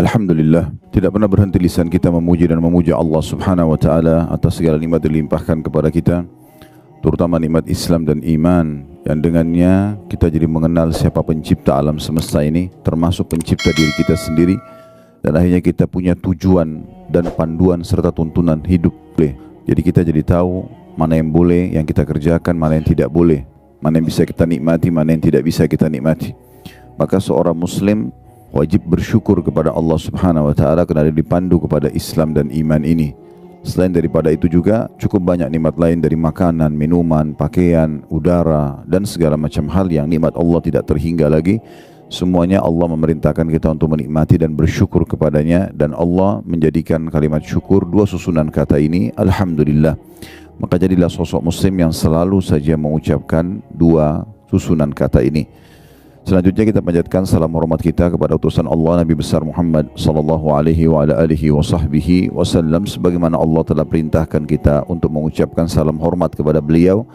Alhamdulillah, tidak pernah berhenti lisan kita memuji dan memuja Allah Subhanahu wa taala atas segala nikmat dilimpahkan kepada kita, terutama nikmat Islam dan iman yang dengannya kita jadi mengenal siapa pencipta alam semesta ini, termasuk pencipta diri kita sendiri, dan akhirnya kita punya tujuan dan panduan serta tuntunan hidup. Jadi kita jadi tahu mana yang boleh yang kita kerjakan, mana yang tidak boleh, mana yang bisa kita nikmati, mana yang tidak bisa kita nikmati. Maka seorang muslim wajib bersyukur kepada Allah Subhanahu wa taala kerana dipandu kepada Islam dan iman ini. Selain daripada itu juga cukup banyak nikmat lain dari makanan, minuman, pakaian, udara dan segala macam hal yang nikmat Allah tidak terhingga lagi. Semuanya Allah memerintahkan kita untuk menikmati dan bersyukur kepadanya, dan Allah menjadikan kalimat syukur dua susunan kata ini, Alhamdulillah. Maka jadilah sosok muslim yang selalu saja mengucapkan dua susunan kata ini. Selanjutnya kita panjatkan salam hormat kita kepada utusan Allah Nabi besar Muhammad sallallahu alaihi wa ala alihi wa sahbihi wasallam, sebagaimana Allah telah perintahkan kita untuk mengucapkan salam hormat kepada beliau,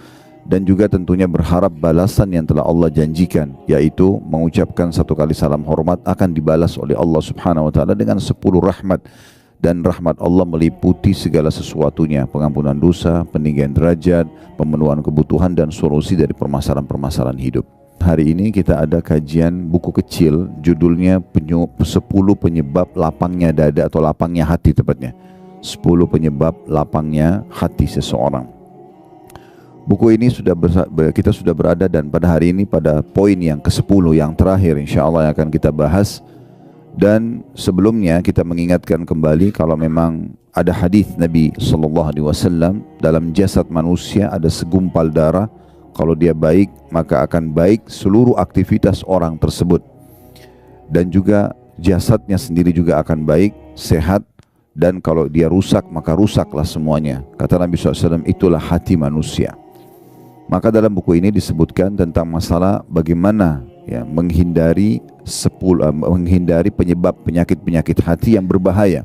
dan juga tentunya berharap balasan yang telah Allah janjikan, yaitu mengucapkan satu kali salam hormat akan dibalas oleh Allah Subhanahu wa taala dengan 10 rahmat, dan rahmat Allah meliputi segala sesuatunya, pengampunan dosa, peninggian derajat, pemenuhan kebutuhan dan solusi dari permasalahan-permasalahan hidup. Hari ini kita ada kajian buku kecil, judulnya 10 penyebab lapangnya dada atau lapangnya hati tepatnya. 10 penyebab lapangnya hati seseorang. Buku ini kita sudah berada, dan pada hari ini pada poin yang ke-10 yang terakhir insyaAllah yang akan kita bahas. Dan sebelumnya kita mengingatkan kembali kalau memang ada hadis Nabi SAW, dalam jasad manusia ada segumpal darah. Kalau dia baik, maka akan baik seluruh aktivitas orang tersebut. Dan juga jasadnya sendiri juga akan baik, sehat. Dan kalau dia rusak, maka rusaklah semuanya. Kata Nabi SAW, itulah hati manusia. Maka dalam buku ini disebutkan tentang masalah bagaimana menghindari penyebab penyakit-penyakit hati yang berbahaya,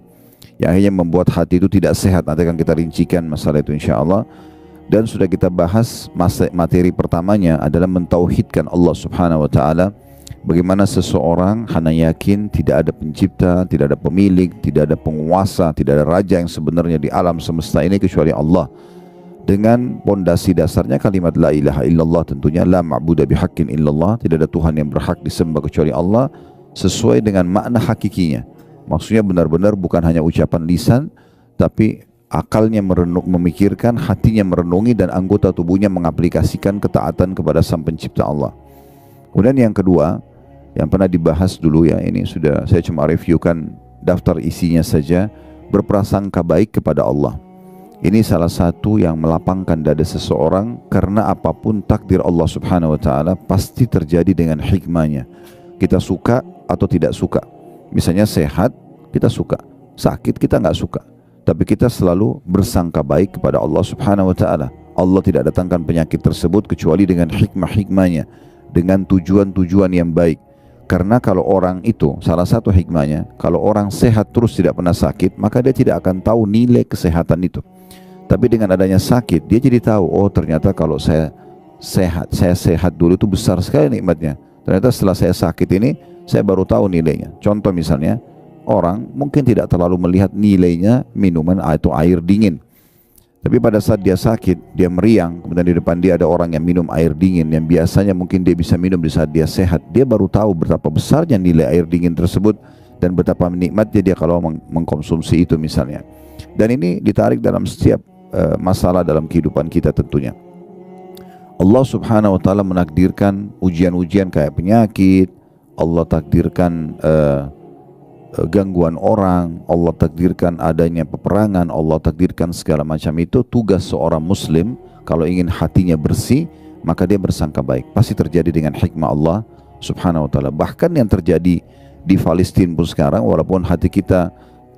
yang akhirnya membuat hati itu tidak sehat. Nanti akan kita rincikan masalah itu insyaAllah. Dan sudah kita bahas materi pertamanya adalah mentauhidkan Allah Subhanahu wa taala. Bagaimana seseorang hanya yakin tidak ada pencipta, tidak ada pemilik, tidak ada penguasa, tidak ada raja yang sebenarnya di alam semesta ini kecuali Allah. Dengan pondasi dasarnya kalimat la ilaha illallah, tentunya la ma'budu bihaqqin illallah, tidak ada Tuhan yang berhak disembah kecuali Allah, sesuai dengan makna hakikinya. Maksudnya benar-benar bukan hanya ucapan lisan, tapi akalnya memikirkan, hatinya merenungi, dan anggota tubuhnya mengaplikasikan ketaatan kepada Sang Pencipta Allah. Kemudian yang kedua, yang pernah dibahas dulu ya, ini sudah saya cuma reviewkan daftar isinya saja, berprasangka baik kepada Allah. Ini salah satu yang melapangkan dada seseorang, karena apapun takdir Allah Subhanahu wa taala pasti terjadi dengan hikmahnya. Kita suka atau tidak suka. Misalnya sehat, kita suka. Sakit, kita nggak suka. Tapi kita selalu bersangka baik kepada Allah Subhanahu wa taala. Allah tidak datangkan penyakit tersebut kecuali dengan hikmah-hikmahnya, dengan tujuan-tujuan yang baik. Karena kalau orang itu, salah satu hikmahnya, kalau orang sehat terus tidak pernah sakit, maka dia tidak akan tahu nilai kesehatan itu. Tapi dengan adanya sakit, dia jadi tahu, oh ternyata kalau saya sehat dulu itu besar sekali nikmatnya. Ternyata setelah saya sakit ini, saya baru tahu nilainya. Contoh misalnya, orang mungkin tidak terlalu melihat nilainya minuman atau air dingin. Tapi pada saat dia sakit, dia meriang, kemudian di depan dia ada orang yang minum air dingin yang biasanya mungkin dia bisa minum di saat dia sehat. Dia baru tahu betapa besarnya nilai air dingin tersebut dan betapa nikmatnya dia kalau mengkonsumsi itu misalnya. Dan ini ditarik dalam setiap masalah dalam kehidupan kita tentunya. Allah Subhanahu wa taala menakdirkan ujian-ujian kayak penyakit, Allah takdirkan gangguan orang, Allah takdirkan adanya peperangan, Allah takdirkan segala macam itu. Tugas seorang muslim kalau ingin hatinya bersih, maka dia bersangka baik. Pasti terjadi dengan hikmah Allah Subhanahu wa taala. Bahkan yang terjadi di Palestina pun sekarang, walaupun hati kita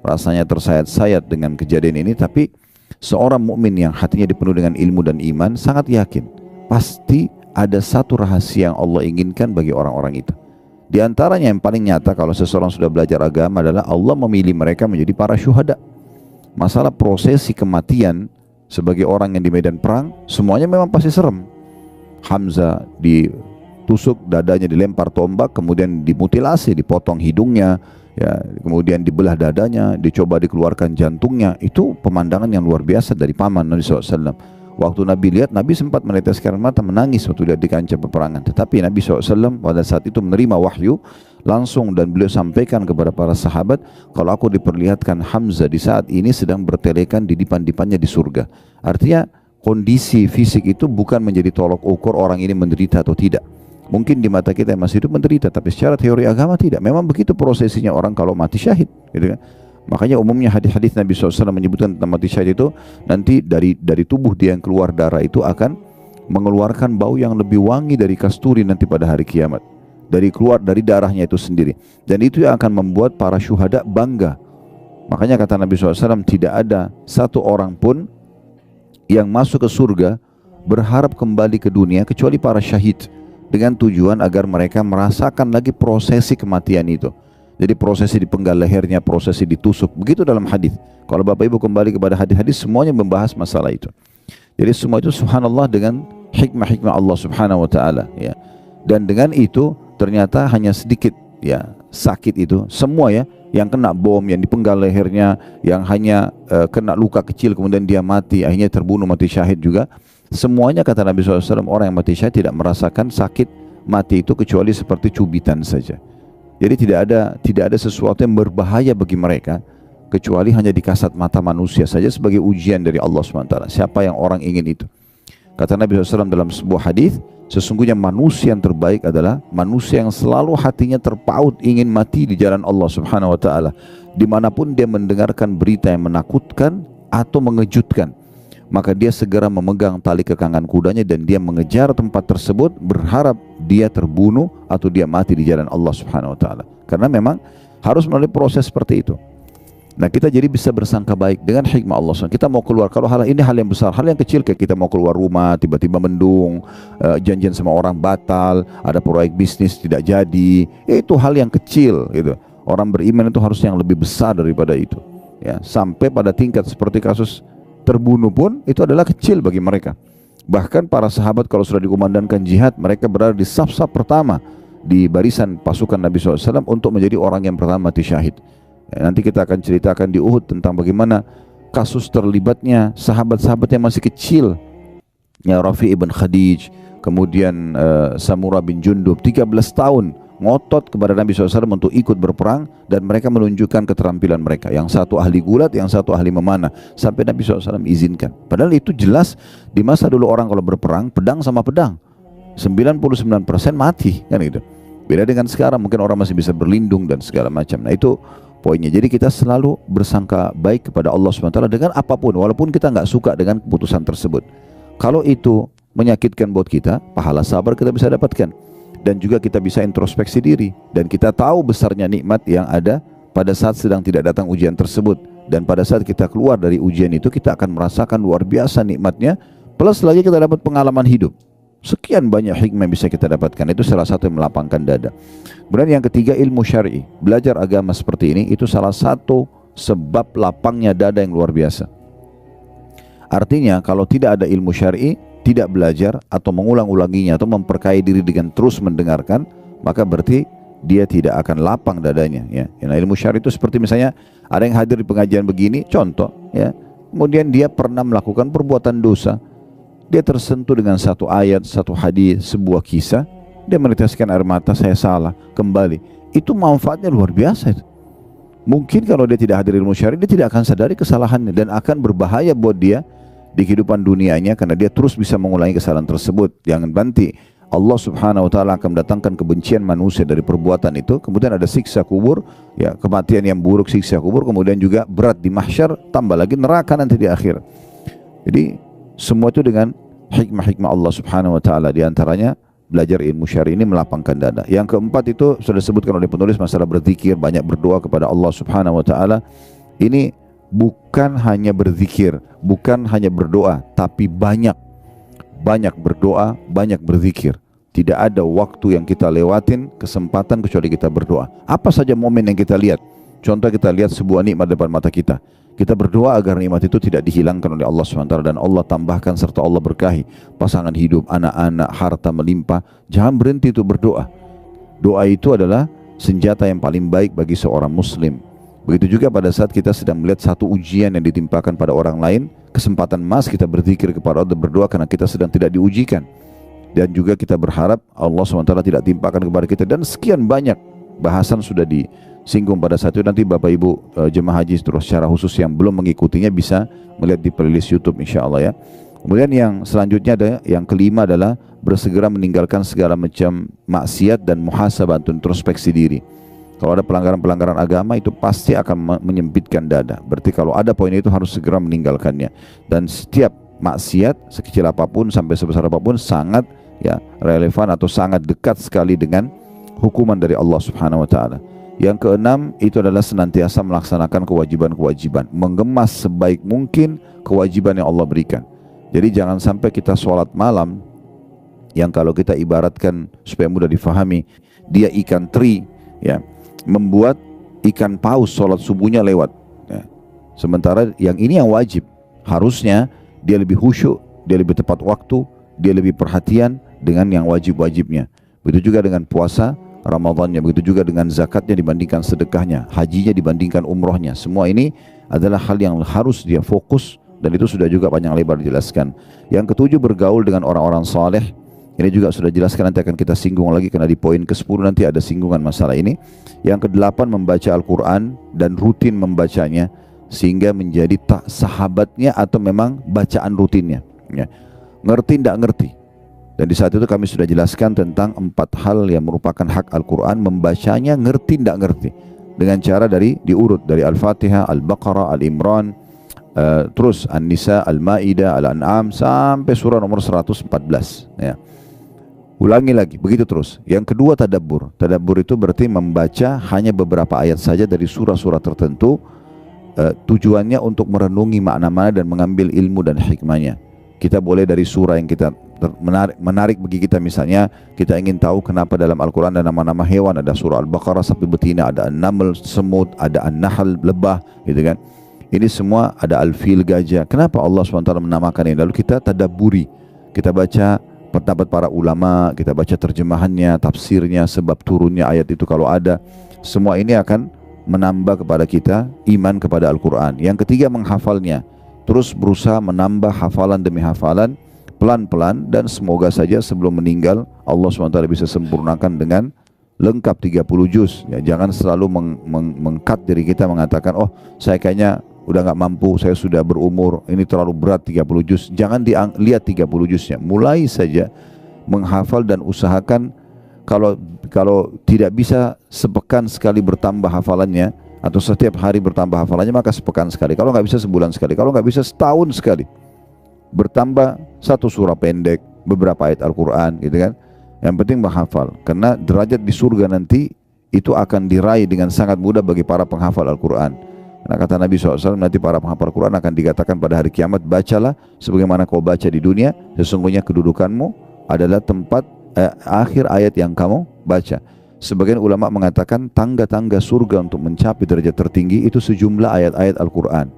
rasanya tersayat-sayat dengan kejadian ini, tapi seorang mukmin yang hatinya dipenuhi dengan ilmu dan iman sangat yakin pasti ada satu rahasia yang Allah inginkan bagi orang-orang itu. Di antaranya yang paling nyata kalau seseorang sudah belajar agama adalah Allah memilih mereka menjadi para syuhada. Masalah prosesi kematian sebagai orang yang di medan perang, semuanya memang pasti serem. Hamzah ditusuk, dadanya dilempar tombak, kemudian dimutilasi, dipotong hidungnya, ya, kemudian dibelah dadanya, dicoba dikeluarkan jantungnya. Itu pemandangan yang luar biasa dari paman Nabi SAW. Waktu Nabi lihat, Nabi sempat meneteskan mata, menangis waktu lihat di kancah peperangan. Tetapi Nabi SAW pada saat itu menerima wahyu langsung, dan beliau sampaikan kepada para sahabat, kalau aku diperlihatkan Hamzah di saat ini sedang bertelekan di dipan-dipannya di surga. Artinya kondisi fisik itu bukan menjadi tolok ukur orang ini menderita atau tidak. Mungkin di mata kita yang masih hidup menderita, tapi secara teori agama tidak. Memang begitu prosesinya orang kalau mati syahid, gitu kan. Makanya umumnya hadis-hadis Nabi SAW menyebutkan tentang mati syahid itu, nanti dari tubuh dia yang keluar darah itu akan mengeluarkan bau yang lebih wangi dari kasturi nanti pada hari kiamat. Keluar dari darahnya itu sendiri. Dan itu yang akan membuat para syuhada bangga. Makanya kata Nabi SAW, tidak ada satu orang pun yang masuk ke surga berharap kembali ke dunia kecuali para syahid, dengan tujuan agar mereka merasakan lagi prosesi kematian itu. Jadi prosesi dipenggal lehernya, prosesi ditusuk, begitu dalam hadis. Kalau Bapak Ibu kembali kepada hadis-hadis, semuanya membahas masalah itu. Jadi semua itu subhanallah dengan hikmah-hikmah Allah subhanahu wa ta'ala, ya. Dan dengan itu ternyata hanya sedikit, ya, sakit itu semua, ya, yang kena bom, yang dipenggal lehernya, yang hanya kena luka kecil kemudian dia mati, akhirnya terbunuh mati syahid juga. Semuanya kata Nabi SAW, orang yang mati syahid tidak merasakan sakit mati itu kecuali seperti cubitan saja. Jadi tidak ada sesuatu yang berbahaya bagi mereka kecuali hanya di kasat mata manusia saja sebagai ujian dari Allah SWT. Siapa yang orang ingin itu? Kata Nabi SAW dalam sebuah hadis, sesungguhnya manusia yang terbaik adalah manusia yang selalu hatinya terpaut ingin mati di jalan Allah Subhanahu wa ta'ala, dimanapun dia mendengarkan berita yang menakutkan atau mengejutkan, maka dia segera memegang tali kekangan kudanya dan dia mengejar tempat tersebut, berharap dia terbunuh atau dia mati di jalan Allah Subhanahu wa ta'ala. Karena memang harus melalui proses seperti itu. Nah, kita jadi bisa bersangka baik dengan hikmah Allah SWT. Kita mau keluar, kalau hal ini hal yang besar, hal yang kecil kayak kita mau keluar rumah, tiba-tiba mendung, janjian sama orang batal, ada proyek bisnis tidak jadi, itu hal yang kecil gitu. Orang beriman itu harus yang lebih besar daripada itu, ya. Sampai pada tingkat seperti kasus terbunuh pun itu adalah kecil bagi mereka. Bahkan para sahabat kalau sudah dikumandangkan jihad, mereka berada di saf-saf pertama di barisan pasukan Nabi SAW untuk menjadi orang yang pertama mati syahid. Ya, nanti kita akan ceritakan di Uhud tentang bagaimana kasus terlibatnya sahabat-sahabat yang masih kecil, ya, Rafi' ibn Khadij, kemudian Samurah bin Jundub, 13 tahun ngotot kepada Nabi SAW untuk ikut berperang, dan mereka menunjukkan keterampilan mereka. Yang satu ahli gulat, yang satu ahli memanah, sampai Nabi SAW izinkan. Padahal itu jelas di masa dulu orang kalau berperang, pedang sama pedang 99% mati, kan gitu. Beda dengan sekarang, mungkin orang masih bisa berlindung dan segala macam. Nah, itu poinnya. Jadi kita selalu bersangka baik kepada Allah SWT dengan apapun, walaupun kita nggak suka dengan keputusan tersebut. Kalau itu menyakitkan buat kita, pahala sabar kita bisa dapatkan. Dan juga kita bisa introspeksi diri, dan kita tahu besarnya nikmat yang ada pada saat sedang tidak datang ujian tersebut. Dan pada saat kita keluar dari ujian itu, kita akan merasakan luar biasa nikmatnya, plus lagi kita dapat pengalaman hidup. Sekian banyak hikmah yang bisa kita dapatkan. Itu salah satu yang melapangkan dada. Kemudian yang ketiga, ilmu syar'i. Belajar agama seperti ini, itu salah satu sebab lapangnya dada yang luar biasa. Artinya kalau tidak ada ilmu syar'i, tidak belajar atau mengulang-ulanginya atau memperkaya diri dengan terus mendengarkan, maka berarti dia tidak akan lapang dadanya, ya. Nah, ilmu syar'i itu seperti misalnya ada yang hadir di pengajian begini, contoh, ya. Kemudian dia pernah melakukan perbuatan dosa, dia tersentuh dengan satu ayat, satu hadis, sebuah kisah, dia meneteskan air mata, saya salah, kembali. Itu manfaatnya luar biasa itu. Mungkin kalau dia tidak hadir ilmu syar'i, dia tidak akan sadari kesalahannya dan akan berbahaya buat dia di kehidupan dunianya, karena dia terus bisa mengulangi kesalahan tersebut. Jangan nanti Allah Subhanahu wa ta'ala akan mendatangkan kebencian manusia dari perbuatan itu, kemudian ada siksa kubur, ya, kematian yang buruk, siksa kubur, kemudian juga berat di mahsyar, tambah lagi neraka nanti di akhir. Jadi semua itu dengan hikmah-hikmah Allah Subhanahu wa ta'ala. Di antaranya belajar ilmu syar'i ini melapangkan dada. Yang keempat itu sudah disebutkan oleh penulis, masalah berzikir, banyak berdoa kepada Allah Subhanahu wa ta'ala. Ini bukan hanya berzikir, bukan hanya berdoa, tapi banyak berdoa, banyak berzikir. Tidak ada waktu yang kita lewatin, kesempatan kecuali kita berdoa. Apa saja momen yang kita lihat. Contoh kita lihat sebuah nikmat depan mata kita. Kita berdoa agar nikmat itu tidak dihilangkan oleh Allah SWT dan Allah tambahkan serta Allah berkahi. Pasangan hidup, anak-anak, harta melimpah. Jangan berhenti itu berdoa. Doa itu adalah senjata yang paling baik bagi seorang muslim. Begitu juga pada saat kita sedang melihat satu ujian yang ditimpakan pada orang lain, kesempatan emas kita berzikir kepada Allah, berdoa karena kita sedang tidak diujikan. Dan juga kita berharap Allah SWT tidak timpakan kepada kita. Dan sekian banyak bahasan sudah disinggung pada saat itu. Nanti Bapak Ibu jemaah haji terus secara khusus yang belum mengikutinya bisa melihat di playlist YouTube insya-Allah ya. Kemudian yang selanjutnya ada yang kelima adalah bersegera meninggalkan segala macam maksiat dan muhasabah untuk introspeksi diri. Kalau ada pelanggaran-pelanggaran agama itu pasti akan menyempitkan dada. Berarti kalau ada poin itu harus segera meninggalkannya. Dan setiap maksiat sekecil apapun sampai sebesar apapun sangat ya relevan atau sangat dekat sekali dengan hukuman dari Allah Subhanahu wa taala. Yang keenam itu adalah senantiasa melaksanakan kewajiban-kewajiban, mengemas sebaik mungkin kewajiban yang Allah berikan. Jadi jangan sampai kita sholat malam yang kalau kita ibaratkan supaya mudah difahami, dia ikan teri ya, membuat ikan paus sholat subuhnya lewat ya. Sementara yang ini yang wajib, harusnya dia lebih khusyuk, dia lebih tepat waktu, dia lebih perhatian dengan yang wajib-wajibnya. Begitu juga dengan puasa Ramadannya, begitu juga dengan zakatnya dibandingkan sedekahnya, hajinya dibandingkan umrohnya. Semua ini adalah hal yang harus dia fokus dan itu sudah juga panjang lebar dijelaskan. Yang ketujuh, bergaul dengan orang-orang saleh. Ini juga sudah jelaskan, nanti akan kita singgung lagi karena di poin ke-10 nanti ada singgungan masalah ini. Yang kedelapan, membaca Al-Quran dan rutin membacanya sehingga menjadi tak sahabatnya atau memang bacaan rutinnya ya. Ngerti tidak ngerti. Dan di saat itu kami sudah jelaskan tentang 4 hal yang merupakan hak Al-Quran, membacanya ngerti tidak ngerti dengan cara dari diurut dari Al-Fatihah, Al-Baqarah, Al-Imran, terus An-Nisa, Al-Ma'idah, Al-An'am sampai surah nomor 114 ya. Ulangi lagi, begitu terus. Yang kedua, tadabbur. Tadabbur itu berarti membaca hanya beberapa ayat saja dari surah-surah tertentu, tujuannya untuk merenungi makna-makna dan mengambil ilmu dan hikmahnya. Kita boleh dari surah yang kita menarik bagi kita, misalnya kita ingin tahu kenapa dalam Al-Quran ada nama-nama hewan, ada surah Al-Baqarah sapi betina, ada An-Naml semut, ada An-Nahl lebah gitu kan. Ini semua ada Al-Fil gajah. Kenapa Allah SWT menamakan ini? Lalu kita tadabburi, kita baca pendapat para ulama, kita baca terjemahannya, tafsirnya, sebab turunnya ayat itu kalau ada. Semua ini akan menambah kepada kita iman kepada Al-Quran. Yang ketiga, menghafalnya. Terus berusaha menambah hafalan demi hafalan, pelan-pelan, dan semoga saja sebelum meninggal Allah SWT bisa sempurnakan dengan lengkap 30 juz ya. Jangan selalu mengkat diri kita mengatakan, oh saya kayaknya udah gak mampu, saya sudah berumur, ini terlalu berat 30 juz. Jangan lihat 30 juznya, mulai saja menghafal dan usahakan. Kalau tidak bisa sepekan sekali bertambah hafalannya atau setiap hari bertambah hafalannya, maka sepekan sekali. Kalau nggak bisa sebulan sekali, kalau nggak bisa setahun sekali, bertambah satu surah pendek, beberapa ayat Al-Quran gitu kan. Yang penting menghafal, karena derajat di surga nanti itu akan diraih dengan sangat mudah bagi para penghafal Al-Quran. Karena kata Nabi SAW, nanti para penghafal Al-Quran akan dikatakan pada hari kiamat, bacalah sebagaimana kau baca di dunia, sesungguhnya kedudukanmu adalah tempat akhir ayat yang kamu baca. Sebagian ulama mengatakan tangga-tangga surga untuk mencapai derajat tertinggi itu sejumlah ayat-ayat Al-Quran.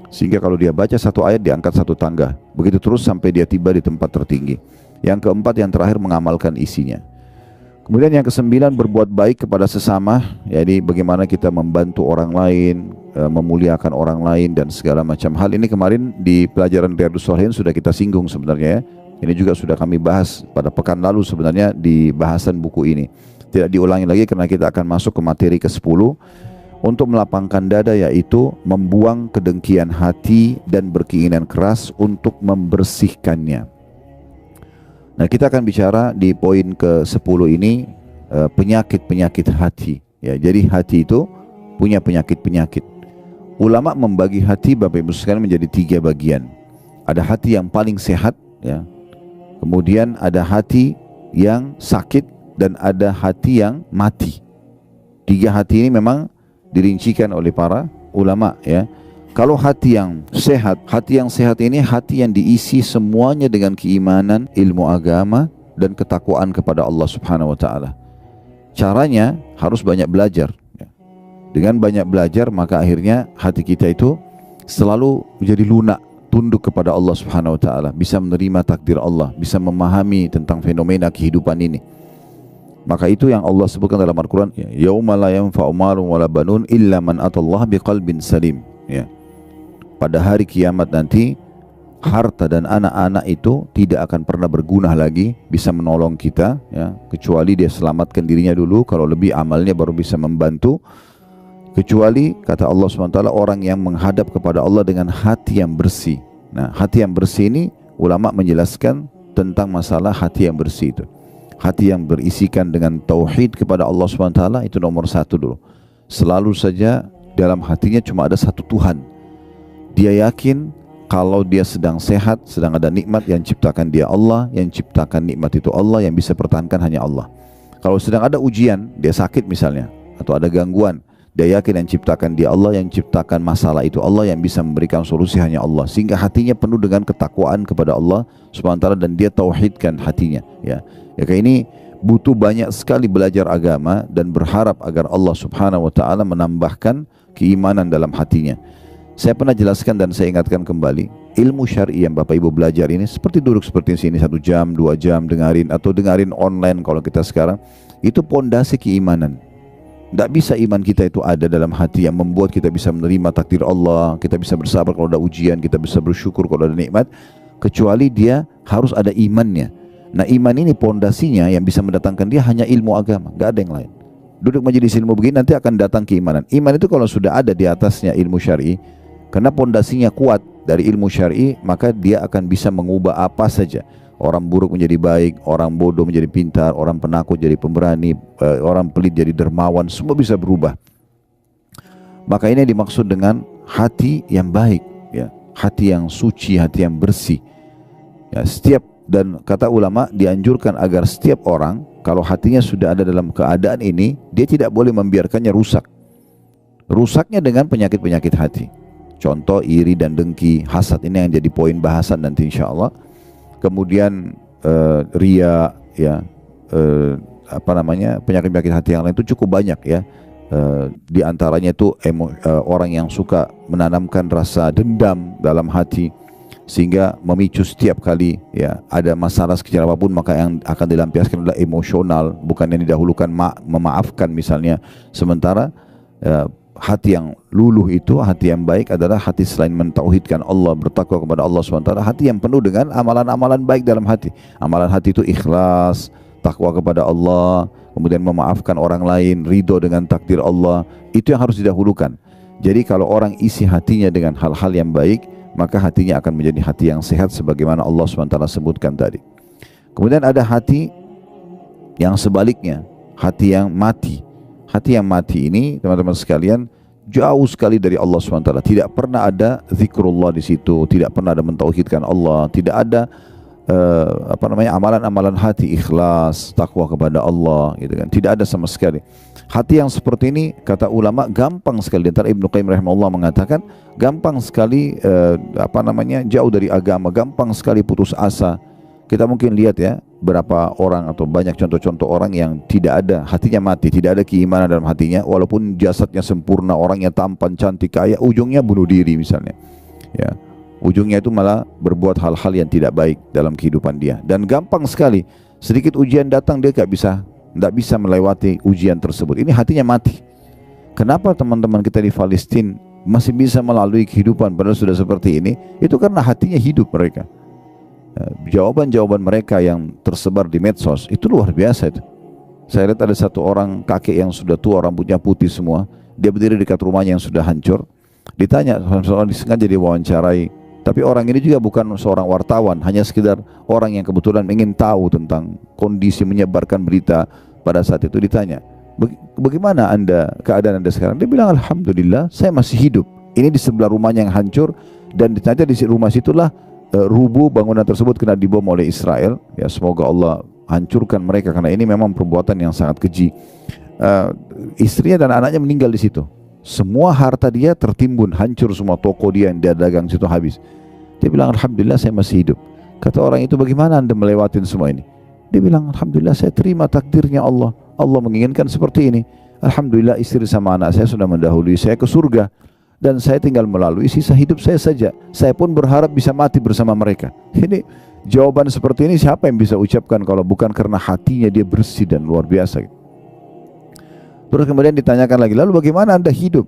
Sehingga kalau dia baca satu ayat diangkat satu tangga. Begitu terus sampai dia tiba di tempat tertinggi. Yang keempat, yang terakhir, mengamalkan isinya. Kemudian yang kesembilan, berbuat baik kepada sesama. Jadi bagaimana kita membantu orang lain, memuliakan orang lain dan segala macam hal. Ini kemarin di pelajaran Riyadhus Shalihin sudah kita singgung sebenarnya ya. Ini juga sudah kami bahas pada pekan lalu sebenarnya di bahasan buku ini. Tidak diulangi lagi karena kita akan masuk ke materi ke-10 untuk melapangkan dada, yaitu membuang kedengkian hati dan berkeinginan keras untuk membersihkannya. Nah, kita akan bicara di poin ke-10 ini penyakit-penyakit hati ya. Jadi hati itu punya penyakit-penyakit. Ulama membagi hati Bapak Ibu sekalian menjadi 3 bagian. Ada hati yang paling sehat ya. Kemudian ada hati yang sakit dan ada hati yang mati. 3 hati ini memang dirincikan oleh para ulama ya. Kalau hati yang sehat ini hati yang diisi semuanya dengan keimanan, ilmu agama, dan ketakwaan kepada Allah Subhanahu wa taala. Caranya harus banyak belajar. Dengan banyak belajar maka akhirnya hati kita itu selalu menjadi lunak, tunduk kepada Allah Subhanahu wa taala, bisa menerima takdir Allah, bisa memahami tentang fenomena kehidupan ini. Maka itu yang Allah sebutkan dalam Al-Quran, yauma la yanfa'u malun wala banun illa man atallaha biqalbin salim. Ya. Pada hari kiamat nanti, harta dan anak-anak itu tidak akan pernah berguna lagi, bisa menolong kita, ya, kecuali dia selamatkan dirinya dulu. Kalau lebih amalnya baru bisa membantu. Kecuali kata Allah SWT, orang yang menghadap kepada Allah dengan hati yang bersih. Nah, hati yang bersih ini ulama menjelaskan tentang masalah hati yang bersih itu. Hati yang berisikan dengan tauhid kepada Allah SWT itu nomor satu dulu. Selalu saja dalam hatinya cuma ada satu Tuhan. Dia yakin kalau dia sedang sehat, sedang ada nikmat, yang ciptakan dia Allah, yang ciptakan nikmat itu Allah, yang bisa pertahankan hanya Allah. Kalau sedang ada ujian, dia sakit misalnya, atau ada gangguan, dia yakin yang ciptakan dia Allah, yang ciptakan masalah itu Allah, yang bisa memberikan solusi hanya Allah. Sehingga hatinya penuh dengan ketakwaan kepada Allah SWT dan dia tauhidkan hatinya. Ya kayak ini butuh banyak sekali belajar agama dan berharap agar Allah Subhanahu wa taala menambahkan keimanan dalam hatinya. Saya pernah jelaskan dan saya ingatkan kembali, ilmu syar'i yang Bapak Ibu belajar ini seperti duduk seperti sini 1 jam, 2 jam dengarin, atau dengarin online kalau kita sekarang, itu pondasi keimanan. Tidak bisa iman kita itu ada dalam hati yang membuat kita bisa menerima takdir Allah, kita bisa bersabar kalau ada ujian, kita bisa bersyukur kalau ada nikmat, kecuali dia harus ada imannya. Nah, iman ini pondasinya yang bisa mendatangkan dia hanya ilmu agama, gak ada yang lain. Duduk majelis ilmu begini nanti akan datang keimanan. Iman itu kalau sudah ada di atasnya ilmu syar'i, karena pondasinya kuat dari ilmu syar'i, maka dia akan bisa mengubah apa saja. Orang buruk menjadi baik, orang bodoh menjadi pintar, orang penakut jadi pemberani, orang pelit jadi dermawan, semua bisa berubah. Maka ini dimaksud dengan hati yang baik, ya, hati yang suci, hati yang bersih. Ya, dan kata ulama dianjurkan agar setiap orang kalau hatinya sudah ada dalam keadaan ini, dia tidak boleh membiarkannya rusak. Rusaknya dengan penyakit-penyakit hati. Contoh iri dan dengki, hasad, ini yang jadi poin bahasan nanti insya Allah. Kemudian ria, ya, penyakit-penyakit hati yang lain itu cukup banyak, ya. Di antaranya itu orang yang suka menanamkan rasa dendam dalam hati, sehingga memicu setiap kali, ya, ada masalah sekecil apapun maka yang akan dilampiaskan adalah emosional, bukan yang didahulukan memaafkan misalnya. Sementara hati yang luluh itu, hati yang baik adalah hati selain mentauhidkan Allah, bertakwa kepada Allah SWT, hati yang penuh dengan amalan-amalan baik dalam hati. Amalan hati itu ikhlas, takwa kepada Allah, kemudian memaafkan orang lain, ridho dengan takdir Allah. Itu yang harus didahulukan. Jadi kalau orang isi hatinya dengan hal-hal yang baik, maka hatinya akan menjadi hati yang sehat sebagaimana Allah SWT sebutkan tadi. Kemudian ada hati yang sebaliknya, hati yang mati. Hati yang mati ini, teman-teman sekalian, jauh sekali dari Allah SWT. Tidak pernah ada zikrullah di situ, tidak pernah ada mentauhidkan Allah, tidak ada amalan-amalan hati, ikhlas, takwa kepada Allah, gitu kan. Tidak ada sama sekali. Hati yang seperti ini, kata ulama, gampang sekali. Antara Ibnu Qayyim rahimahullah mengatakan gampang sekali jauh dari agama, gampang sekali putus asa. Kita mungkin lihat, ya, berapa orang atau banyak contoh-contoh orang yang tidak ada, hatinya mati, tidak ada keimanan dalam hatinya, walaupun jasadnya sempurna, orangnya tampan, cantik, kaya, ujungnya bunuh diri misalnya, ya. Ujungnya itu malah berbuat hal-hal yang tidak baik dalam kehidupan dia. Dan gampang sekali, sedikit ujian datang dia tidak bisa melewati ujian tersebut. Ini hatinya mati. Kenapa teman-teman kita di Palestina masih bisa melalui kehidupan padahal sudah seperti ini? Itu karena hatinya hidup mereka. Jawaban-jawaban mereka yang tersebar di medsos itu luar biasa itu. Saya lihat ada satu orang kakek yang sudah tua, rambutnya putih semua. Dia berdiri dekat rumahnya yang sudah hancur. Ditanya, seorang disengaja diwawancarai. Tapi orang ini juga bukan seorang wartawan, hanya sekedar orang yang kebetulan ingin tahu tentang kondisi, menyebarkan berita pada saat itu. Ditanya, bagaimana keadaan anda sekarang? Dia bilang, alhamdulillah saya masih hidup. Ini di sebelah rumahnya yang hancur, dan ternyata di rumah situlah rubuh bangunan tersebut kena dibom oleh Israel. Ya, semoga Allah hancurkan mereka karena ini memang perbuatan yang sangat keji. Istrinya dan anaknya meninggal di situ. Semua harta dia tertimbun, hancur semua, toko dia yang dia dagang situ habis. Dia bilang, alhamdulillah saya masih hidup. Kata orang itu, bagaimana anda melewatin semua ini? Dia bilang, alhamdulillah saya terima takdirnya Allah. Allah menginginkan seperti ini. Alhamdulillah istri sama anak saya sudah mendahului saya ke surga, dan saya tinggal melalui sisa hidup saya saja. Saya pun berharap bisa mati bersama mereka. Ini jawaban seperti ini siapa yang bisa ucapkan kalau bukan karena hatinya dia bersih dan luar biasa. Terus kemudian ditanyakan lagi, lalu bagaimana Anda hidup?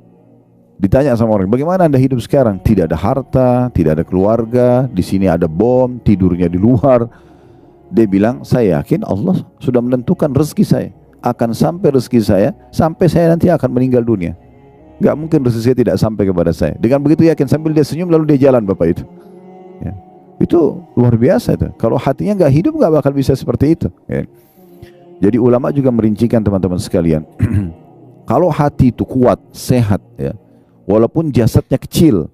Ditanya sama orang, bagaimana Anda hidup sekarang? Tidak ada harta, tidak ada keluarga, di sini ada bom, tidurnya di luar. Dia bilang, saya yakin Allah sudah menentukan rezeki saya. Akan sampai rezeki saya, sampai saya nanti akan meninggal dunia. Gak mungkin rezeki saya tidak sampai kepada saya. Dengan begitu yakin, sambil dia senyum lalu dia jalan Bapak itu. Ya. Itu luar biasa itu. Kalau hatinya gak hidup gak bakal bisa seperti itu. Ya. Jadi ulama juga merincikan teman-teman sekalian. Kalau hati itu kuat, sehat, ya, walaupun jasadnya kecil,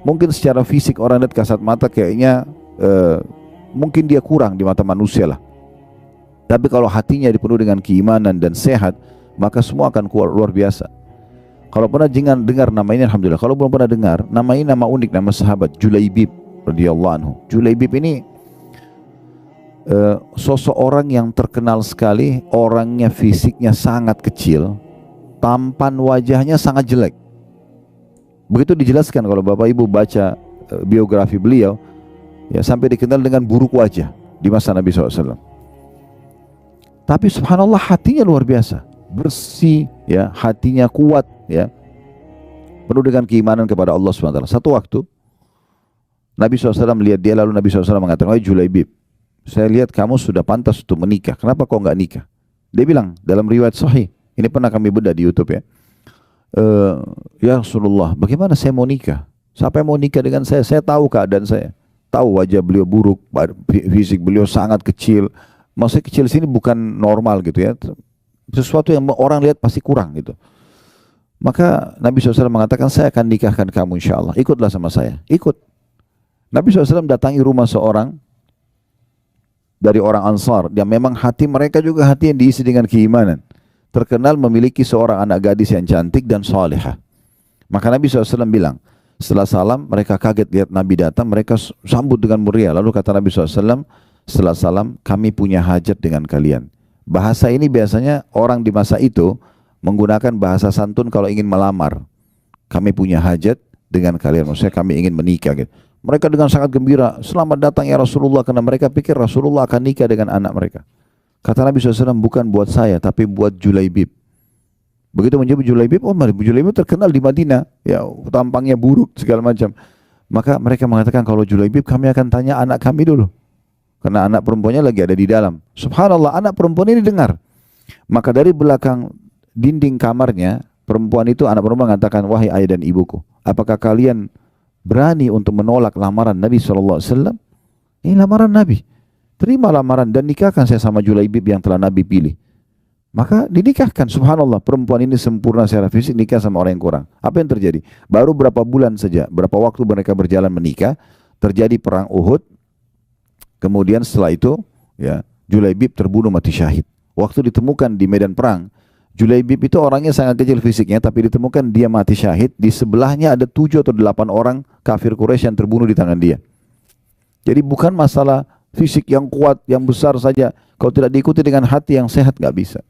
mungkin secara fisik orang lihat kasat mata kayaknya mungkin dia kurang di mata manusia lah. Tapi kalau hatinya dipenuhi dengan keimanan dan sehat, maka semua akan kuat luar biasa. Kalau pernah dengar nama ini, alhamdulillah. Kalau belum pernah dengar, nama ini nama unik, nama sahabat Julaibib radhiyallahu anhu. Julaibib ini sosok orang yang terkenal sekali. Orangnya fisiknya sangat kecil, tampan wajahnya sangat jelek. Begitu dijelaskan kalau Bapak Ibu baca biografi beliau, ya, sampai dikenal dengan buruk wajah di masa Nabi SAW. Tapi subhanallah hatinya luar biasa, bersih, ya, hatinya kuat, ya, penuh dengan keimanan kepada Allah SWT. Satu waktu Nabi SAW melihat dia, lalu Nabi SAW mengatakan, wahai Julaibib, saya lihat kamu sudah pantas untuk menikah, kenapa kau nggak nikah? Dia bilang dalam riwayat sahih, ini pernah kami bedah di YouTube, ya, ya Rasulullah, bagaimana saya mau nikah? Siapa yang mau nikah dengan saya? Saya tahu keadaan saya, tahu wajah beliau buruk, fisik beliau sangat kecil. Maksudnya kecil sini bukan normal gitu, ya, sesuatu yang orang lihat pasti kurang gitu. Maka Nabi SAW mengatakan, saya akan nikahkan kamu insya Allah, ikutlah sama saya. Ikut. Nabi SAW datangi rumah seorang dari orang Ansar, yang memang hati mereka juga hati yang diisi dengan keimanan, terkenal memiliki seorang anak gadis yang cantik dan salihah. Maka Nabi SAW bilang, setelah salam mereka kaget lihat Nabi datang, mereka sambut dengan meriah. Lalu kata Nabi SAW, setelah salam, kami punya hajat dengan kalian. Bahasa ini biasanya orang di masa itu menggunakan bahasa santun kalau ingin melamar. Kami punya hajat dengan kalian, maksudnya kami ingin menikah gitu. Mereka dengan sangat gembira, selamat datang ya Rasulullah, karena mereka pikir Rasulullah akan nikah dengan anak mereka. Kata Nabi SAW, bukan buat saya, tapi buat Julaibib. Begitu menyebut Julaibib, oh Julaibib terkenal di Madinah, ya, tampangnya buruk segala macam. Maka mereka mengatakan, kalau Julaibib kami akan tanya anak kami dulu, karena anak perempuannya lagi ada di dalam. Subhanallah, anak perempuan ini dengar. Maka dari belakang dinding kamarnya, perempuan itu, anak perempuan mengatakan, wahai ayah dan ibuku, apakah kalian berani untuk menolak lamaran Nabi SAW? Ini lamaran Nabi. Terima lamaran dan nikahkan saya sama Julaibib yang telah Nabi pilih. Maka dinikahkan. Subhanallah, perempuan ini sempurna secara fisik, nikah sama orang yang kurang. Apa yang terjadi? Baru berapa bulan saja, berapa waktu mereka berjalan menikah, terjadi perang Uhud. Kemudian setelah itu, ya, Julaibib terbunuh mati syahid. Waktu ditemukan di medan perang, Julaibib itu orangnya sangat kecil fisiknya, tapi ditemukan dia mati syahid. Di sebelahnya ada 7 atau 8 orang kafir Quraisy yang terbunuh di tangan dia. Jadi bukan masalah fisik yang kuat, yang besar saja. Kalau tidak diikuti dengan hati yang sehat, nggak bisa.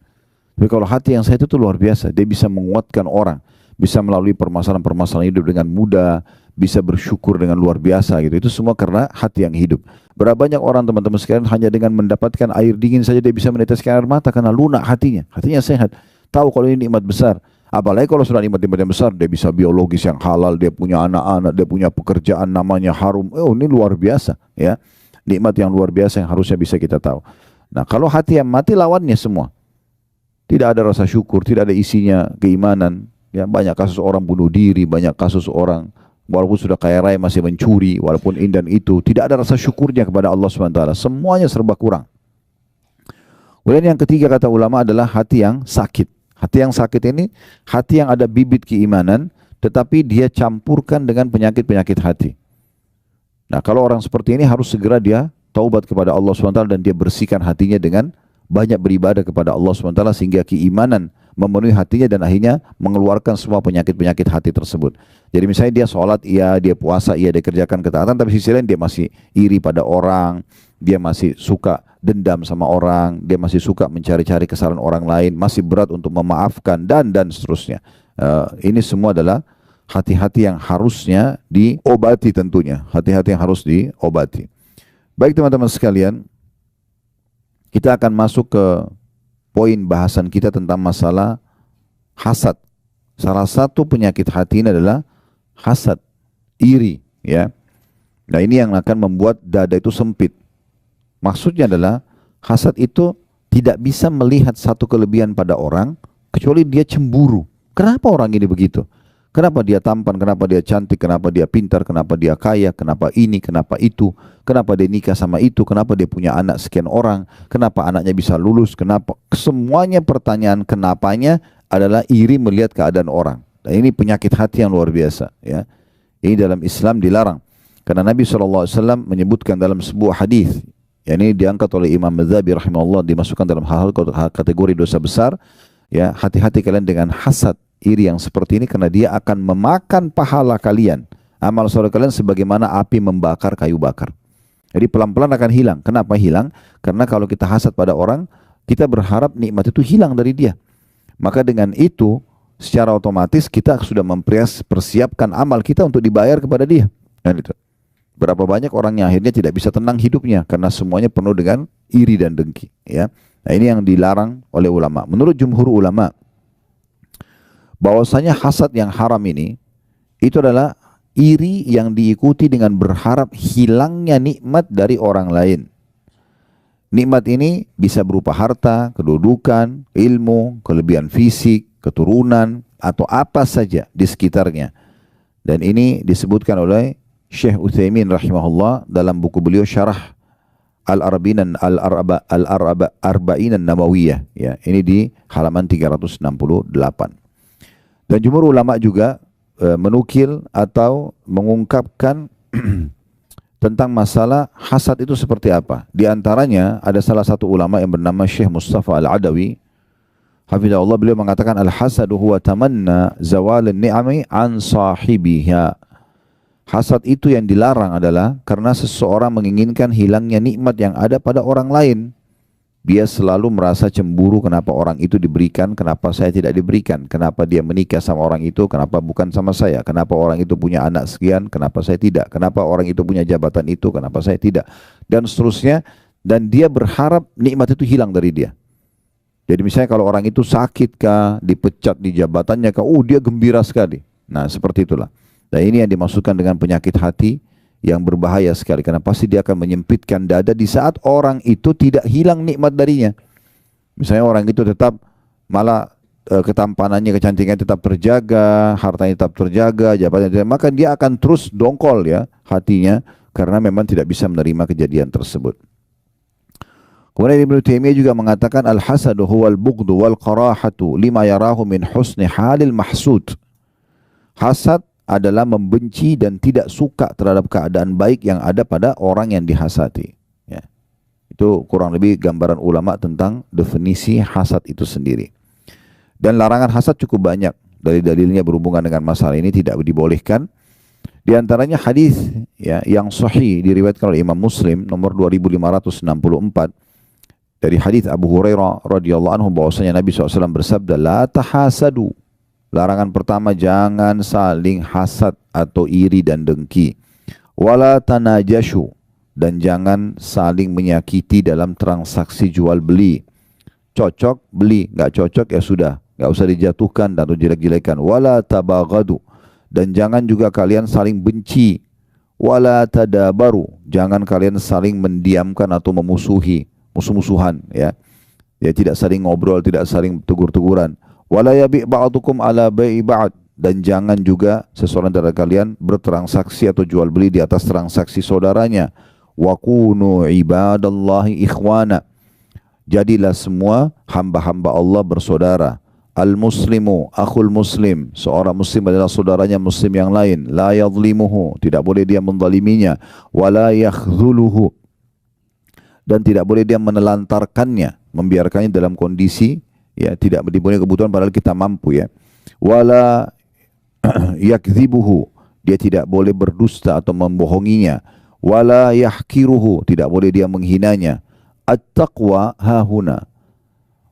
Tapi kalau hati yang sehat itu luar biasa. Dia bisa menguatkan orang, bisa melalui permasalahan-permasalahan hidup dengan mudah, bisa bersyukur dengan luar biasa gitu. Itu semua karena hati yang hidup. Berapa banyak orang teman-teman sekalian hanya dengan mendapatkan air dingin saja dia bisa meneteskan air mata karena lunak hatinya. Hatinya sehat. Tahu kalau ini nikmat besar. Apalagi kalau sudah nikmat-nikmat yang besar, dia bisa biologis yang halal, dia punya anak-anak, dia punya pekerjaan namanya harum. Oh, ini luar biasa, ya. Nikmat yang luar biasa yang harusnya bisa kita tahu. Nah, kalau hati yang mati lawannya semua. Tidak ada rasa syukur, tidak ada isinya keimanan. Ya, banyak kasus orang bunuh diri, banyak kasus orang walaupun sudah kaya raya masih mencuri, walaupun ini dan itu, tidak ada rasa syukurnya kepada Allah SWT. Semuanya serba kurang. Kemudian yang ketiga kata ulama adalah hati yang sakit. Hati yang sakit ini hati yang ada bibit keimanan, tetapi dia campurkan dengan penyakit-penyakit hati. Nah, kalau orang seperti ini harus segera dia taubat kepada Allah SWT dan dia bersihkan hatinya dengan banyak beribadah kepada Allah SWT sehingga keimanan memenuhi hatinya dan akhirnya mengeluarkan semua penyakit-penyakit hati tersebut. Jadi misalnya dia sholat, iya, dia puasa, iya, dia kerjakan ketaatan, tapi sisi lain dia masih iri pada orang, dia masih suka dendam sama orang, dia masih suka mencari-cari kesalahan orang lain, masih berat untuk memaafkan dan seterusnya. Ini semua adalah hati-hati yang harusnya diobati tentunya. Hati-hati yang harus diobati. Baik teman-teman sekalian, kita akan masuk ke poin bahasan kita tentang masalah hasad. Salah satu penyakit hati ini adalah hasad, iri, ya. Nah, ini yang akan membuat dada itu sempit. Maksudnya adalah hasad itu tidak bisa melihat satu kelebihan pada orang kecuali dia cemburu. Kenapa orang ini begitu? Kenapa dia tampan, kenapa dia cantik, kenapa dia pintar, kenapa dia kaya, kenapa ini, kenapa itu, kenapa dia nikah sama itu, kenapa dia punya anak sekian orang, kenapa anaknya bisa lulus, kenapa. Semuanya pertanyaan kenapanya adalah iri melihat keadaan orang. Dan ini penyakit hati yang luar biasa. Ya. Ini dalam Islam dilarang. Karena Nabi SAW menyebutkan dalam sebuah hadis, yang ini diangkat oleh Imam Madzhabi rahimahullah, dimasukkan dalam hal kategori dosa besar. Ya, hati-hati kalian dengan hasad, iri yang seperti ini, karena dia akan memakan pahala kalian, amal soleh kalian sebagaimana api membakar kayu bakar. Jadi pelan-pelan akan hilang. Kenapa hilang? Karena kalau kita hasad pada orang, kita berharap nikmat itu hilang dari dia. Maka dengan itu secara otomatis kita sudah mempersiapkan amal kita untuk dibayar kepada dia. Dan itu berapa banyak orang yang akhirnya tidak bisa tenang hidupnya karena semuanya penuh dengan iri dan dengki. Ya, nah ini yang dilarang oleh ulama. Menurut jumhur ulama, bahwasanya hasad yang haram ini itu adalah iri yang diikuti dengan berharap hilangnya nikmat dari orang lain. Nikmat ini bisa berupa harta, kedudukan, ilmu, kelebihan fisik, keturunan, atau apa saja di sekitarnya. Dan ini disebutkan oleh Syekh Utsaimin rahimahullah dalam buku beliau Syarah Al-Arba'in An-Nawawiyah. Ya, ini di halaman 368. Dan jumhur ulama juga menukil atau mengungkapkan tentang masalah hasad itu seperti apa. Di antaranya ada salah satu ulama yang bernama Syekh Mustafa Al-Adawi. Hafizahullah, beliau mengatakan al-hasadu huwa tamanna zawal ni'ami an sahibiha. Hasad itu yang dilarang adalah karena seseorang menginginkan hilangnya nikmat yang ada pada orang lain. Dia selalu merasa cemburu kenapa orang itu diberikan, kenapa saya tidak diberikan, kenapa dia menikah sama orang itu, kenapa bukan sama saya, kenapa orang itu punya anak sekian, kenapa saya tidak, kenapa orang itu punya jabatan itu, kenapa saya tidak, dan seterusnya. Dan dia berharap nikmat itu hilang dari dia. Jadi misalnya kalau orang itu sakit kah, dipecat di jabatannya kah, dia gembira sekali. Nah seperti itulah. Dan ini yang dimaksudkan dengan penyakit hati yang berbahaya sekali, karena pasti dia akan menyempitkan dada di saat orang itu tidak hilang nikmat darinya. Misalnya orang itu tetap malah ketampanannya, kecantikannya tetap terjaga, hartanya tetap terjaga, jabatannya, maka dia akan terus dongkol ya hatinya karena memang tidak bisa menerima kejadian tersebut. Kemudian Ibnu Taimiyah juga mengatakan al-hasadu huwal bughdu wal qarahatu lima yarahu min husni halil mahsud. Hasad adalah membenci dan tidak suka terhadap keadaan baik yang ada pada orang yang dihasati. Ya. Itu kurang lebih gambaran ulama tentang definisi hasad itu sendiri. Dan larangan hasad cukup banyak. Dari dalilnya berhubungan dengan masalah ini tidak dibolehkan. Di antaranya hadis ya, yang sahih diriwayatkan oleh Imam Muslim nomor 2564 dari hadis Abu Hurairah radhiyallahu anhu bahwasanya Nabi SAW bersabda, la tahasadu. Larangan pertama, jangan saling hasad atau iri dan dengki. Wala tanajashu, dan jangan saling menyakiti dalam transaksi jual beli. Cocok beli, nggak cocok ya sudah, nggak usah dijatuhkan atau jelek-jelekan. Wala tabaghadu, dan jangan juga kalian saling benci. Wala tadabaru, jangan kalian saling mendiamkan atau memusuhi, musuh-musuhan ya. Ya, tidak saling ngobrol, tidak saling tegur-teguran. Wala yabi' ba'dukum ala bai'i ba'd, dan jangan juga seseorang dari kalian bertransaksi atau jual beli di atas transaksi saudaranya. Wa kunu ibadallahi ikhwana, jadilah semua hamba-hamba Allah bersaudara. Al-muslimu akhul muslim, seorang muslim adalah saudaranya muslim yang lain. La yadhlimuhu, tidak boleh dia menzaliminya. Wala yakhdhuluhu, dan tidak boleh dia menelantarkannya, membiarkannya dalam kondisi ya tidak dipenuhi kebutuhan padahal kita mampu ya. Wala yakdzibuhu, dia tidak boleh berdusta atau membohonginya. Wala yahkiruhu, tidak boleh dia menghinanya. At-taqwa hahuna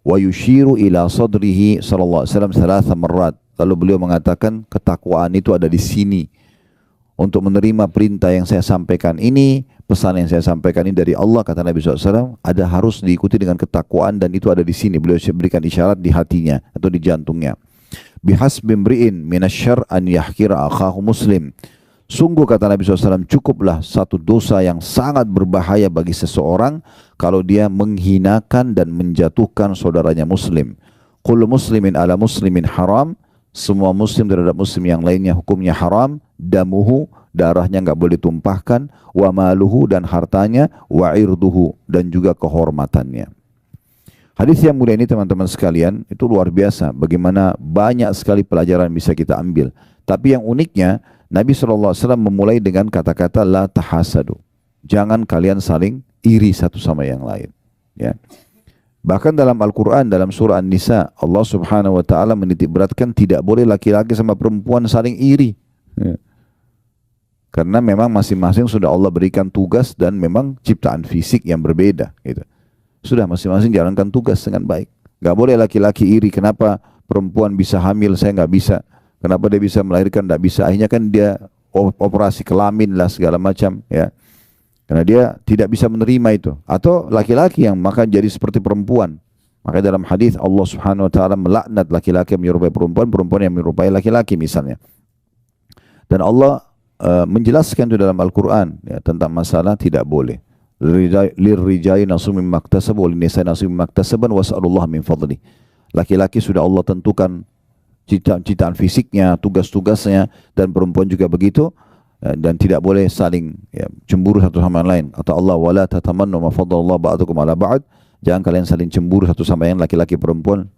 wa yushiru ila sadrihi sallallahu alaihi wasallam thalatha marrat. Lalu beliau mengatakan ketakwaan itu ada di sini. Untuk menerima perintah yang saya sampaikan ini, pesan yang saya sampaikan ini dari Allah, kata Nabi SAW, ada harus diikuti dengan ketakwaan dan itu ada di sini. Beliau berikan isyarat di hatinya atau di jantungnya. Bihasbi imri'in minasyarr an yahkira akhahu muslim. Sungguh kata Nabi SAW, cukuplah satu dosa yang sangat berbahaya bagi seseorang kalau dia menghinakan dan menjatuhkan saudaranya muslim. Kullu muslimin ala muslimin haram. Semua muslim terhadap muslim yang lainnya hukumnya haram. Damuhu, darahnya enggak boleh tumpahkan. Wa maluhu, dan hartanya. Wa irduhu, dan juga kehormatannya. Hadis yang mulia ini teman-teman sekalian, itu luar biasa. Bagaimana banyak sekali pelajaran bisa kita ambil. Tapi yang uniknya, Nabi SAW memulai dengan kata-kata la tahasadu. Jangan kalian saling iri satu sama yang lain. Ya. Bahkan dalam Al-Quran, dalam surah An-Nisa, Allah Subhanahu Wa Taala menitik beratkan tidak boleh laki-laki sama perempuan saling iri. Ya. Karena memang masing-masing sudah Allah berikan tugas dan memang ciptaan fisik yang berbeda. Gitu. Sudah masing-masing jalankan tugas dengan baik. Gak boleh laki-laki iri. Kenapa perempuan bisa hamil, saya gak bisa. Kenapa dia bisa melahirkan, gak bisa. Akhirnya kan dia operasi kelamin lah segala macam. Ya. Karena dia tidak bisa menerima itu. Atau laki-laki yang maka jadi seperti perempuan. Maka dalam hadis Allah Subhanahu Wa Taala melaknat laki-laki yang menyerupai perempuan, perempuan yang menyerupai laki-laki misalnya. Dan Allah menjelaskan itu dalam Al-Quran ya, tentang masalah tidak boleh. Lirrijali nasibun mimma iktasabu walin nisa'i nasibun mimma iktasaban was'alullah min fadli. Laki-laki sudah Allah tentukan ciptaan fisiknya, tugas-tugasnya, dan perempuan juga begitu. Dan tidak boleh saling ya, cemburu satu sama lain. Kata Allah, wala tatamannu ma faddalallahu ba'dukum ala ba'd. Jangan kalian saling cemburu satu sama lain, laki-laki perempuan.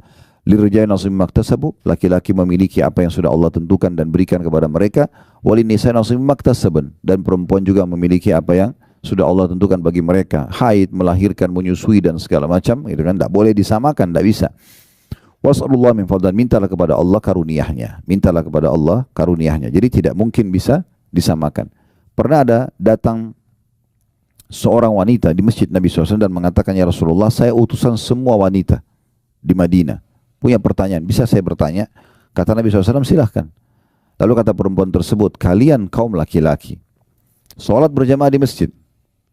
Lirrijali nasibun mimma iktasabu, laki-laki memiliki apa yang sudah Allah tentukan dan berikan kepada mereka. Walin nisa'i nasibun mimma iktasaban, dan perempuan juga memiliki apa yang sudah Allah tentukan bagi mereka. Haid, melahirkan, menyusui dan segala macam, itu kan tidak boleh disamakan, tidak bisa. Was'alullah min fadlan, mintalah kepada Allah karuniahnya. Mintalah kepada Allah karuniahnya. Jadi tidak mungkin bisa disamakan. Pernah ada datang seorang wanita di masjid Nabi SAW dan mengatakan, ya Rasulullah, saya utusan semua wanita di Madinah. Punya pertanyaan, bisa saya bertanya? Kata Nabi SAW, silahkan. Lalu kata perempuan tersebut, kalian kaum laki-laki, sholat berjamaah di masjid.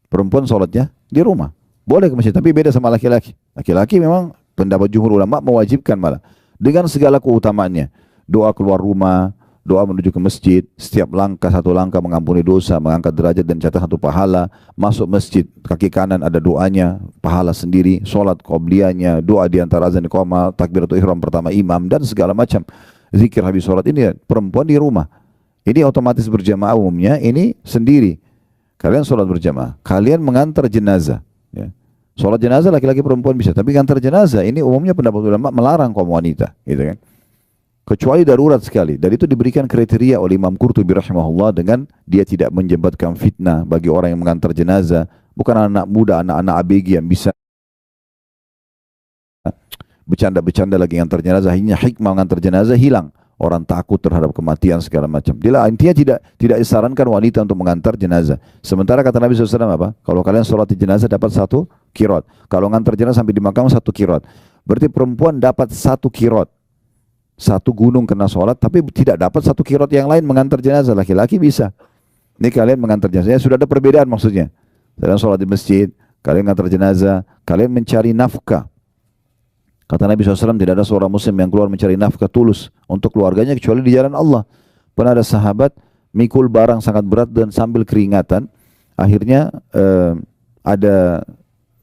Perempuan sholatnya di rumah. Boleh ke masjid, tapi beda sama laki-laki. Laki-laki memang pendapat jumhur ulama mewajibkan malah. Dengan segala keutamaannya. Doa keluar rumah, doa menuju ke masjid, setiap langkah satu langkah mengampuni dosa, mengangkat derajat dan catat satu pahala. Masuk masjid, kaki kanan ada doanya, pahala sendiri, sholat qobliyahnya, doa di antara azan iqamah, takbiratul ihram pertama imam, dan segala macam. Zikir habis sholat ini perempuan di rumah. Ini otomatis berjamaah umumnya, ini sendiri. Kalian sholat berjamaah, kalian mengantar jenazah. Ya. Sholat jenazah laki-laki perempuan bisa, tapi mengantar jenazah ini umumnya pendapat ulama melarang kaum wanita, gitu kan? Kecuali darurat sekali. Dan itu diberikan kriteria oleh Imam Qurtubi rahimahullah dengan dia tidak menjembatkan fitnah bagi orang yang mengantar jenazah. Bukan anak muda, anak-anak ABG yang bisa bercanda-bercanda lagi mengantar jenazah. Akhirnya hikmah mengantar jenazah hilang. Orang takut terhadap kematian segala macam. Dia intinya tidak disarankan wanita untuk mengantar jenazah. Sementara kata Nabi SAW apa? Kalau kalian sholat di jenazah dapat 1 kirot. Kalau mengantar jenazah sampai di makam 1 kirot. Berarti perempuan dapat 1 kirot. 1 gunung kena sholat, tapi tidak dapat 1 kirot yang lain mengantar jenazah. Laki-laki bisa. Ini kalian mengantar jenazah. Sudah ada perbedaan maksudnya. Kalian sholat di masjid, kalian mengantar jenazah, kalian mencari nafkah. Kata Nabi SAW, tidak ada seorang muslim yang keluar mencari nafkah tulus untuk keluarganya kecuali di jalan Allah. Pernah ada sahabat mikul barang sangat berat dan sambil keringatan. Akhirnya ada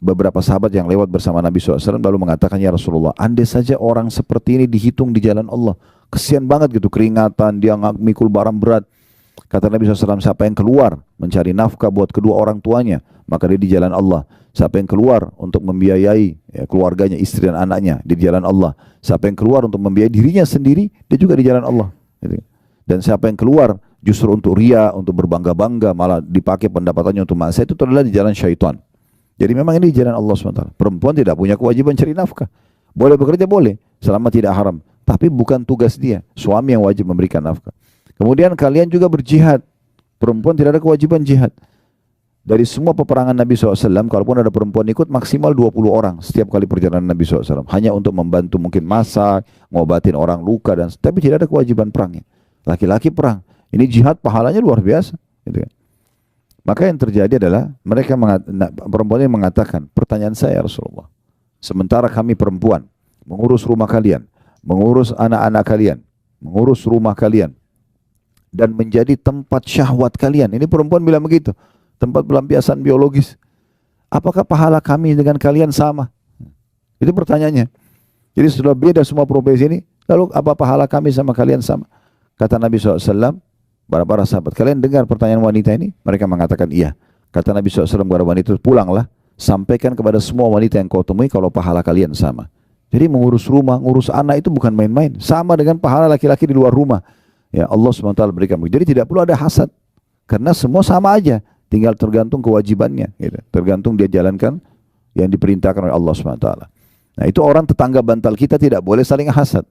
beberapa sahabat yang lewat bersama Nabi SAW lalu mengatakan, ya Rasulullah, andai saja orang seperti ini dihitung di jalan Allah. Kesian banget gitu, keringatan, dia mikul barang berat. Kata Nabi SAW, siapa yang keluar mencari nafkah buat kedua orang tuanya, maka dia di jalan Allah. Siapa yang keluar untuk membiayai ya, keluarganya, istri dan anaknya, di jalan Allah. Siapa yang keluar untuk membiayai dirinya sendiri, dia juga di jalan Allah. Dan siapa yang keluar justru untuk ria, untuk berbangga-bangga, malah dipakai pendapatannya untuk maksiat, itu adalah di jalan syaitan. Jadi memang ini di jalan Allah SWT. Perempuan tidak punya kewajiban cari nafkah. Boleh bekerja boleh, selama tidak haram. Tapi bukan tugas dia. Suami yang wajib memberikan nafkah. Kemudian kalian juga berjihad. Perempuan tidak ada kewajiban jihad. Dari semua peperangan Nabi SAW, kalaupun ada perempuan ikut, maksimal 20 orang setiap kali perjalanan Nabi SAW. Hanya untuk membantu mungkin masak, ngobatin orang luka, tapi tidak ada kewajiban perangnya. Laki-laki perang. Ini jihad pahalanya luar biasa. Gitu kan. Maka yang terjadi adalah perempuan yang mengatakan, pertanyaan saya Rasulullah, sementara kami perempuan mengurus rumah kalian, mengurus anak-anak kalian, mengurus rumah kalian, dan menjadi tempat syahwat kalian. Ini perempuan bilang begitu. Tempat pelampiasan biologis. Apakah pahala kami dengan kalian sama? Itu pertanyaannya. Jadi sudah beda semua profesi ini. Lalu apa pahala kami sama kalian sama? Kata Nabi SAW, para sahabat, kalian dengar pertanyaan wanita ini? Mereka mengatakan iya. Kata Nabi SAW kepada wanita, pulanglah. Sampaikan kepada semua wanita yang kau temui kalau pahala kalian sama. Jadi mengurus rumah, ngurus anak itu bukan main-main. Sama dengan pahala laki-laki di luar rumah. Ya Allah SWT berikan. Jadi tidak perlu ada hasad. Karena semua sama aja. Tinggal tergantung kewajibannya, gitu. Tergantung dia jalankan yang diperintahkan oleh Allah SWT. Nah itu orang tetangga bantal kita tidak boleh saling hasad.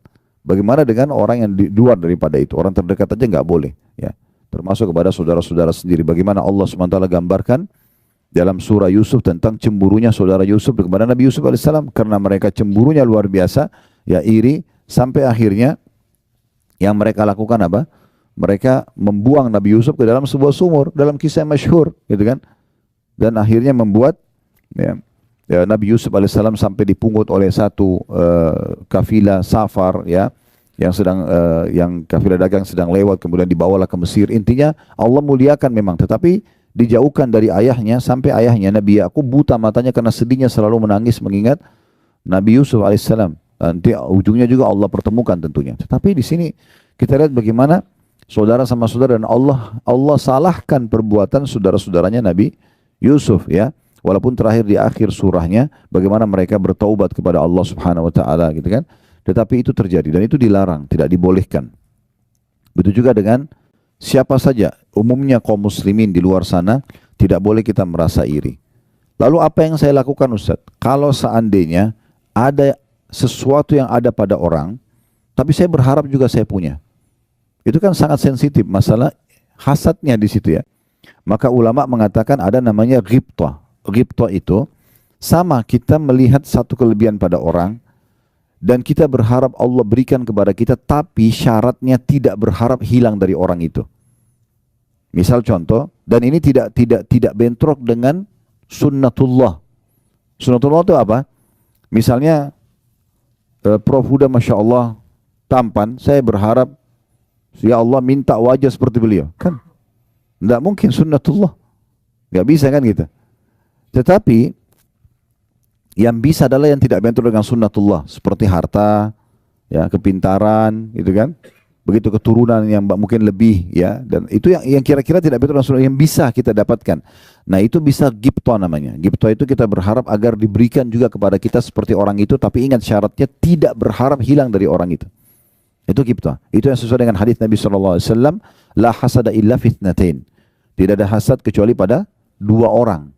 Bagaimana dengan orang yang di luar daripada itu? Orang terdekat aja nggak boleh. Ya. Termasuk kepada saudara-saudara sendiri. Bagaimana Allah SWT gambarkan dalam surah Yusuf tentang cemburunya saudara Yusuf kepada Nabi Yusuf AS. Karena mereka cemburunya luar biasa, ya iri, sampai akhirnya yang mereka lakukan apa? Mereka membuang Nabi Yusuf ke dalam sebuah sumur, dalam kisah yang masyhur, gitu kan? Dan akhirnya membuat Nabi Yusuf alaihissalam sampai dipungut oleh satu kafilah safar, ya, yang kafilah dagang sedang lewat, kemudian dibawalah ke Mesir. Intinya Allah muliakan memang, tetapi dijauhkan dari ayahnya sampai ayahnya Nabi Yakub buta matanya karena sedihnya selalu menangis mengingat Nabi Yusuf alaihissalam. Nanti ujungnya juga Allah pertemukan tentunya. Tetapi di sini kita lihat bagaimana saudara sama saudara, dan Allah salahkan perbuatan saudara-saudaranya Nabi Yusuf, ya. Walaupun terakhir di akhir surahnya bagaimana mereka bertaubat kepada Allah Subhanahu wa taala, gitu kan. Tetapi itu terjadi dan itu dilarang, tidak dibolehkan. Begitu juga dengan siapa saja, umumnya kaum muslimin di luar sana tidak boleh kita merasa iri. Lalu apa yang saya lakukan, Ustaz? Kalau seandainya ada sesuatu yang ada pada orang, tapi saya berharap juga saya punya. Itu kan sangat sensitif masalah hasadnya di situ, ya. Maka ulama mengatakan ada namanya ghibthah. Ghibthah itu sama kita melihat satu kelebihan pada orang dan kita berharap Allah berikan kepada kita, tapi syaratnya tidak berharap hilang dari orang itu. Misal contoh, dan ini tidak bentrok dengan sunnatullah. Sunnatullah itu apa? Misalnya Prof Huda Masya Allah tampan, saya berharap ya Allah minta wajah seperti beliau. Kan tidak mungkin sunnatullah. Gak bisa kan gitu. Tetapi yang bisa adalah yang tidak bentrok dengan sunnatullah, seperti harta, ya, kepintaran, gitu kan. Begitu keturunan yang mungkin lebih, ya, dan itu yang kira-kira tidak bentrok dengan sunnah, yang bisa kita dapatkan. Nah itu bisa ghibthah namanya. Ghibthah itu kita berharap agar diberikan juga kepada kita seperti orang itu, tapi ingat syaratnya tidak berharap hilang dari orang itu. Itu ghibthah. Itu yang sesuai dengan hadis Nabi SAW, la hasada illa fitnatain. Tidak ada hasad kecuali pada dua orang.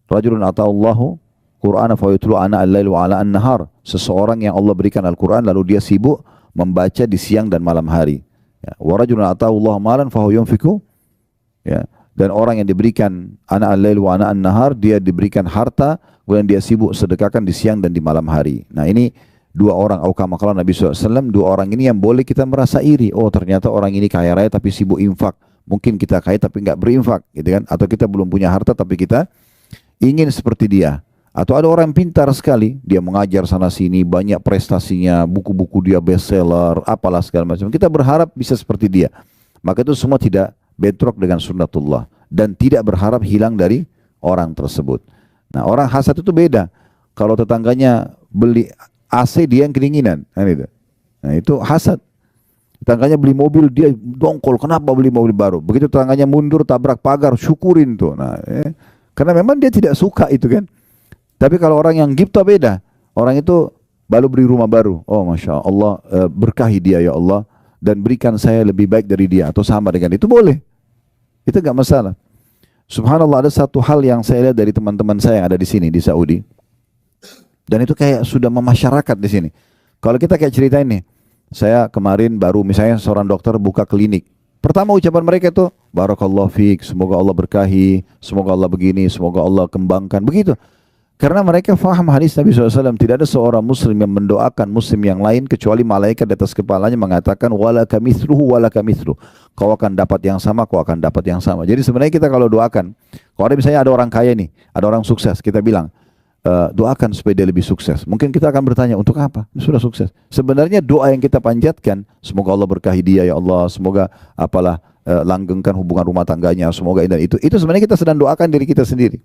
Rajulun ata'allahu Qur'ana fa yutlu ana al-lail wa ala an-nahar. Seseorang yang Allah berikan Al-Quran lalu dia sibuk membaca di siang dan malam hari. Ya. Wa rajulun ata'allahu malan fa huwa yunfiku. Ya. Dan orang yang diberikan ana al-lail wa ana an-nahar, dia diberikan harta kemudian dia sibuk sedekahkan di siang dan di malam hari. Nah ini dua orang, au kama qala Nabi SAW, dua orang ini yang boleh kita merasa iri. Oh ternyata orang ini kaya raya tapi sibuk infak. Mungkin kita kaya tapi enggak berinfak, gitu kan? Atau kita belum punya harta tapi kita ingin seperti dia. Atau ada orang yang pintar sekali, dia mengajar sana sini, banyak prestasinya, buku-buku dia bestseller, apalah segala macam. Kita berharap bisa seperti dia. Maka itu semua tidak bentrok dengan sunnatullah dan tidak berharap hilang dari orang tersebut. Nah, orang hasad itu beda. Kalau tetangganya beli AC, dia yang kedinginan, nah itu hasad. Tetangganya beli mobil, dia dongkol, kenapa beli mobil baru? Begitu tetangganya mundur tabrak pagar, syukurin tuh. Nah, karena memang dia tidak suka itu kan. Tapi kalau orang yang ghibthah beda. Orang itu baru beli rumah baru. Oh Masya Allah, berkahi dia ya Allah. Dan berikan saya lebih baik dari dia. Atau sama dengan itu boleh. Itu gak masalah. Subhanallah, ada satu hal yang saya lihat dari teman-teman saya yang ada di sini di Saudi. Dan itu kayak sudah memasyarakat di sini. Kalau kita kayak cerita ini, saya kemarin baru misalnya seorang dokter buka klinik. Pertama ucapan mereka itu, Barakallahu fiik, semoga Allah berkahi, semoga Allah begini, semoga Allah kembangkan. Begitu. Karena mereka faham hadis Nabi SAW, tidak ada seorang muslim yang mendoakan muslim yang lain kecuali malaikat di atas kepalanya mengatakan walaka mithluhu walaka mithluh. Kau akan dapat yang sama, kau akan dapat yang sama. Jadi sebenarnya kita kalau doakan, kalau ada misalnya ada orang kaya nih, ada orang sukses, kita bilang doakan supaya dia lebih sukses. Mungkin kita akan bertanya untuk apa? Sudah sukses. Sebenarnya doa yang kita panjatkan, semoga Allah berkahi dia ya Allah, semoga apalah langgengkan hubungan rumah tangganya, semoga ini dan itu sebenarnya kita sedang doakan diri kita sendiri.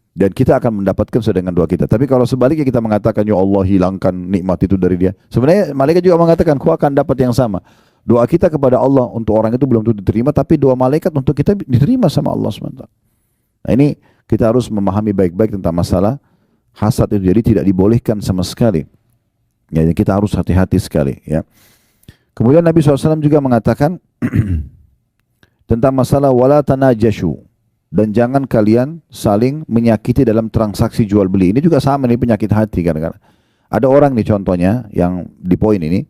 Dan kita akan mendapatkan sesuai dengan doa kita. Tapi kalau sebaliknya kita mengatakan, ya Allah hilangkan nikmat itu dari dia. Sebenarnya malaikat juga mengatakan, kau akan dapat yang sama. Doa kita kepada Allah untuk orang itu belum tentu diterima, tapi doa malaikat untuk kita diterima sama Allah SWT. Nah ini kita harus memahami baik-baik tentang masalah hasad itu. Jadi tidak dibolehkan sama sekali. Ya, kita harus hati-hati sekali. Ya. Kemudian Nabi SAW juga mengatakan tentang masalah wala tanajashu. Dan jangan kalian saling menyakiti dalam transaksi jual beli. Ini juga sama nih penyakit hati kadang-kadang. Ada orang nih contohnya yang di poin ini,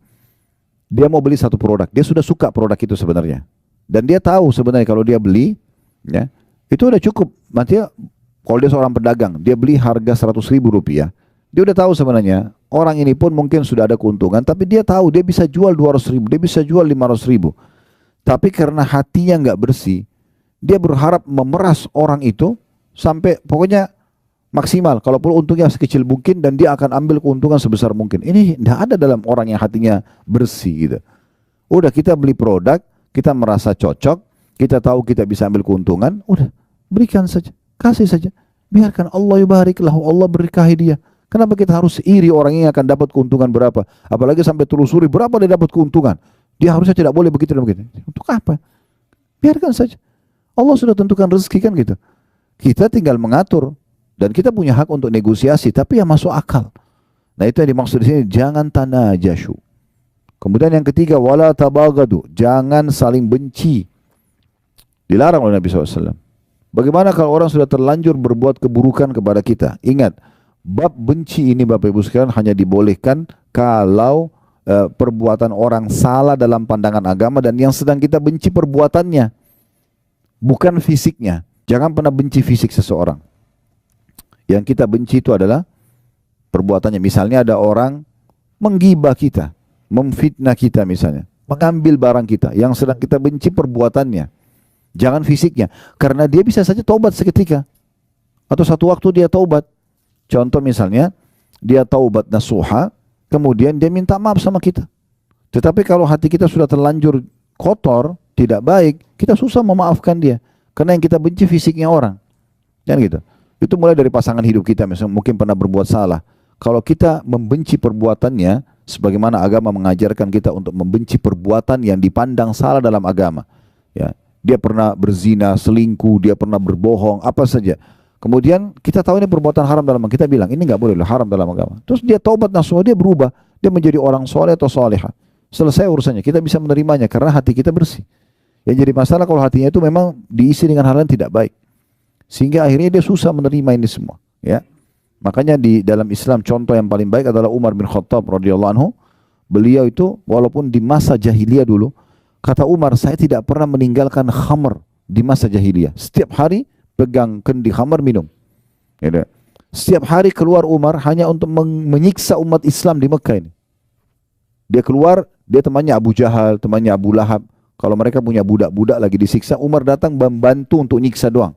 dia mau beli satu produk, dia sudah suka produk itu sebenarnya. Dan dia tahu sebenarnya kalau dia beli, ya, itu udah cukup. Nanti kalau dia seorang pedagang, dia beli harga 100.000 rupiah. Dia udah tahu sebenarnya, orang ini pun mungkin sudah ada keuntungan, tapi dia tahu dia bisa jual 200.000, dia bisa jual 500.000. Tapi karena hatinya nggak bersih, dia berharap memeras orang itu sampai pokoknya maksimal. Kalau perlu untungnya sekecil mungkin dan dia akan ambil keuntungan sebesar mungkin. Ini tidak ada dalam orang yang hatinya bersih gitu. Udah kita beli produk, kita merasa cocok, kita tahu kita bisa ambil keuntungan, udah berikan saja, kasih saja. Biarkan Allah yubarik lahu, Allah berkahi dia. Kenapa kita harus iri orang yang akan dapat keuntungan berapa? Apalagi sampai telusuri berapa dia dapat keuntungan. Dia harusnya tidak boleh begitu dan begitu. Untuk apa? Biarkan saja. Allah sudah tentukan rezeki kan gitu. Kita tinggal mengatur dan kita punya hak untuk negosiasi, tapi yang masuk akal. Nah itu yang dimaksud di sini, jangan tanajashu. Kemudian yang ketiga, wala tabagadu, jangan saling benci. Dilarang oleh Nabi SAW. Bagaimana kalau orang sudah terlanjur berbuat keburukan kepada kita? Ingat, bab benci ini Bapak Ibu sekalian hanya dibolehkan kalau perbuatan orang salah dalam pandangan agama dan yang sedang kita benci perbuatannya, bukan fisiknya. Jangan pernah benci fisik seseorang. Yang kita benci itu adalah perbuatannya. Misalnya ada orang menggibah kita, memfitnah kita misalnya, mengambil barang kita, yang sedang kita benci perbuatannya. Jangan fisiknya, karena dia bisa saja taubat seketika. Atau satu waktu dia taubat. Contoh misalnya, dia taubat nasuha, kemudian dia minta maaf sama kita. Tetapi kalau hati kita sudah terlanjur kotor, tidak baik, kita susah memaafkan dia. Karena yang kita benci fisiknya orang. Kan gitu. Itu mulai dari pasangan hidup kita, misalnya mungkin pernah berbuat salah. Kalau kita membenci perbuatannya, sebagaimana agama mengajarkan kita untuk membenci perbuatan yang dipandang salah dalam agama. Ya, dia pernah berzina, selingkuh, dia pernah berbohong, apa saja. Kemudian kita tahu ini perbuatan haram dalam agama, kita bilang ini nggak boleh, haram dalam agama. Terus dia taubat nasuha, dia berubah, dia menjadi orang soleh atau soleha. Selesai urusannya, kita bisa menerimanya karena hati kita bersih. Yang jadi masalah kalau hatinya itu memang diisi dengan hal yang tidak baik, sehingga akhirnya dia susah menerima ini semua. Ya, makanya di dalam Islam contoh yang paling baik adalah Umar bin Khattab radhiyallahu anhu. Beliau itu walaupun di masa jahiliyah dulu, kata Umar, saya tidak pernah meninggalkan khamr di masa jahiliyah. Setiap hari pegang kendi khamr minum. Ya, setiap hari keluar Umar hanya untuk menyiksa umat Islam di Mekah ini. Dia keluar, dia temannya Abu Jahal, temannya Abu Lahab. Kalau mereka punya budak-budak lagi disiksa, Umar datang membantu untuk nyiksa doang.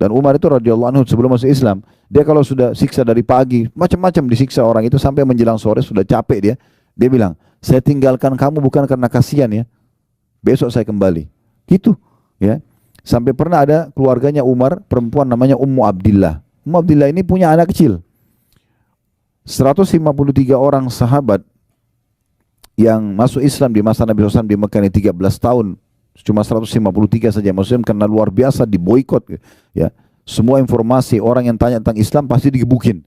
Dan Umar itu radhiyallahu anhu sebelum masuk Islam, dia kalau sudah siksa dari pagi, macam-macam disiksa orang itu sampai menjelang sore sudah capek dia. Dia bilang, saya tinggalkan kamu bukan karena kasihan ya, besok saya kembali. Gitu, ya. Sampai pernah ada keluarganya Umar, perempuan namanya Ummu Abdillah. Ummu Abdillah ini punya anak kecil. 153 orang sahabat yang masuk Islam di masa Nabi SAW di Mekah ini 13 tahun, cuma 153 saja Muslim karena luar biasa diboikot. Ya, semua informasi orang yang tanya tentang Islam pasti digebukin.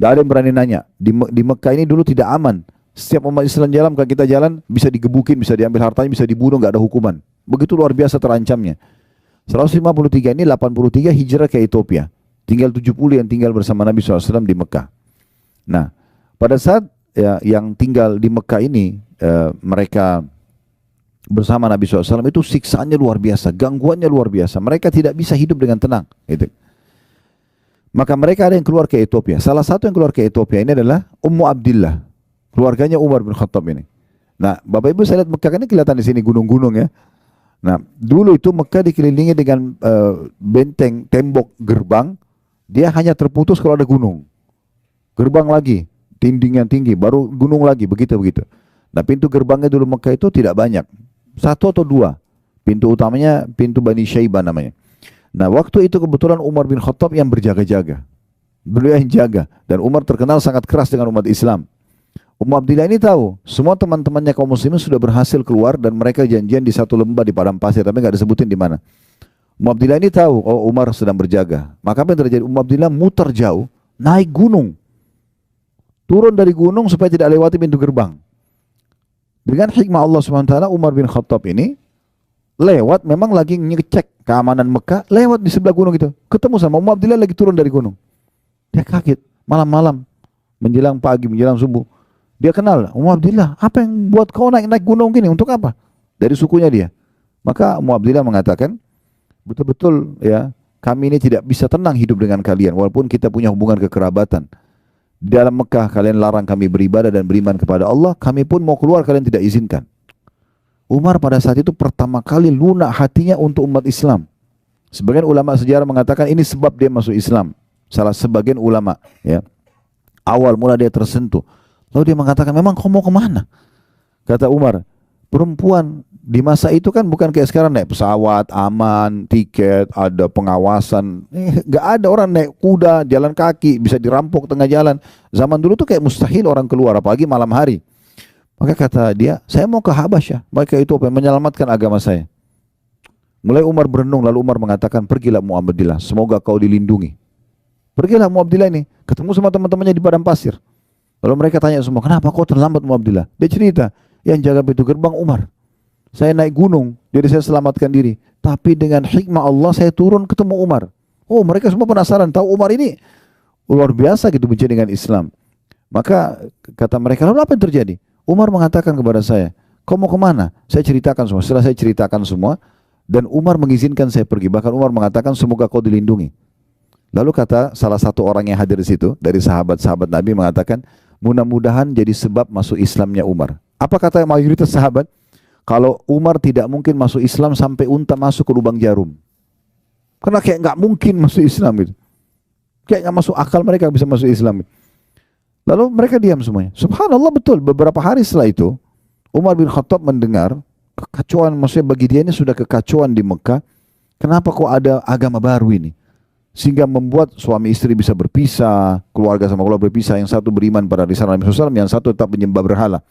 Gak ada yang berani nanya. Di Mekah ini dulu tidak aman. Setiap umat Islam jalan, kalau kita jalan bisa digebukin, bisa diambil hartanya, bisa dibunuh, gak ada hukuman. Begitu luar biasa terancamnya. 153 ini 83 hijrah ke Ethiopia. Tinggal 70 yang tinggal bersama Nabi SAW di Mekah. Nah, pada saat ya, yang tinggal di Mekah ini mereka bersama Nabi SAW itu siksaannya luar biasa, gangguannya luar biasa. Mereka tidak bisa hidup dengan tenang. Gitu. Maka mereka ada yang keluar ke Ethiopia. Salah satu yang keluar ke Ethiopia ini adalah Ummu Abdillah, keluarganya Umar bin Khattab ini. Nah, Bapak Ibu saya lihat Mekah ini kelihatan di sini gunung-gunung ya. Nah, dulu itu Mekah dikelilingi dengan benteng, tembok, gerbang. Dia hanya terputus kalau ada gunung. Gerbang lagi, dinding yang tinggi, baru gunung lagi, begitu-begitu. Nah, pintu gerbangnya dulu Mekah itu tidak banyak. Satu atau dua. Pintu utamanya pintu Bani Syaibah namanya. Nah, waktu itu kebetulan Umar bin Khattab yang berjaga-jaga. Beliau yang jaga. Dan Umar terkenal sangat keras dengan umat Islam. Ummu Abdillah ini tahu, semua teman-temannya kaum muslimin sudah berhasil keluar dan mereka janjian di satu lembah di padang pasir, tapi nggak disebutin di mana. Ummu Abdillah ini tahu, oh Umar sedang berjaga. Maka apa yang terjadi? Ummu Abdillah muter jauh, naik gunung. Turun dari gunung supaya tidak lewati pintu gerbang. Dengan hikmah Allah SWT, Umar bin Khattab ini lewat, memang lagi ngecek keamanan Mekah, lewat di sebelah gunung itu. Ketemu sama Ummu Abdillah lagi turun dari gunung. Dia kaget, malam-malam, menjelang pagi, menjelang subuh. Dia kenal, Ummu Abdillah, apa yang buat kau naik gunung gini, untuk apa? Dari sukunya dia. Maka Ummu Abdillah mengatakan, betul-betul ya, kami ini tidak bisa tenang hidup dengan kalian, walaupun kita punya hubungan kekerabatan. Di dalam Mekah kalian larang kami beribadah dan beriman kepada Allah, kami pun mau keluar kalian tidak izinkan. Umar pada saat itu pertama kali lunak hatinya untuk umat Islam. Sebagian ulama sejarah mengatakan ini sebab dia masuk Islam. Salah sebagian ulama ya. Awal mula dia tersentuh. Lalu dia mengatakan, memang kau mau kemana? Kata Umar, perempuan di masa itu kan bukan kayak sekarang naik pesawat, aman, tiket, ada pengawasan. Gak ada orang naik kuda, jalan kaki, bisa dirampok tengah jalan. Zaman dulu tuh kayak mustahil orang keluar, apalagi malam hari. Maka kata dia, saya mau ke Habasyah, mereka itu menyelamatkan agama saya. Mulai Umar berenung, lalu Umar mengatakan, pergilah Ummu Abdillah, semoga kau dilindungi. Pergilah Ummu Abdillah ini, ketemu sama teman-temannya di padang pasir. Lalu mereka tanya semua, kenapa kau terlambat Ummu Abdillah? Dia cerita, yang jaga pintu gerbang Umar. Saya naik gunung, jadi saya selamatkan diri. Tapi dengan hikmah Allah saya turun ketemu Umar. Oh, mereka semua penasaran, tahu Umar ini luar biasa gitu benci dengan Islam. Maka kata mereka, lalu apa yang terjadi? Umar mengatakan kepada saya, kau mau kemana? Saya ceritakan semua. Setelah saya ceritakan semua, dan Umar mengizinkan saya pergi. Bahkan Umar mengatakan, semoga kau dilindungi. Lalu kata salah satu orang yang hadir di situ, dari sahabat-sahabat Nabi mengatakan, mudah-mudahan jadi sebab masuk Islamnya Umar. Apa kata mayoritas sahabat? Kalau Umar tidak mungkin masuk Islam sampai unta masuk ke lubang jarum. Karena kayak nggak mungkin masuk Islam gitu. Kayak nggak masuk akal mereka bisa masuk Islam. Lalu mereka diam semuanya. Subhanallah, betul. Beberapa hari setelah itu, Umar bin Khattab mendengar kekacauan, maksudnya bagi dia ini sudah kekacauan di Mekah. Kenapa kok ada agama baru ini? Sehingga membuat suami istri bisa berpisah, keluarga sama keluarga berpisah. Yang satu beriman pada risalah Nabi SAW, yang satu tetap menyembah berhala.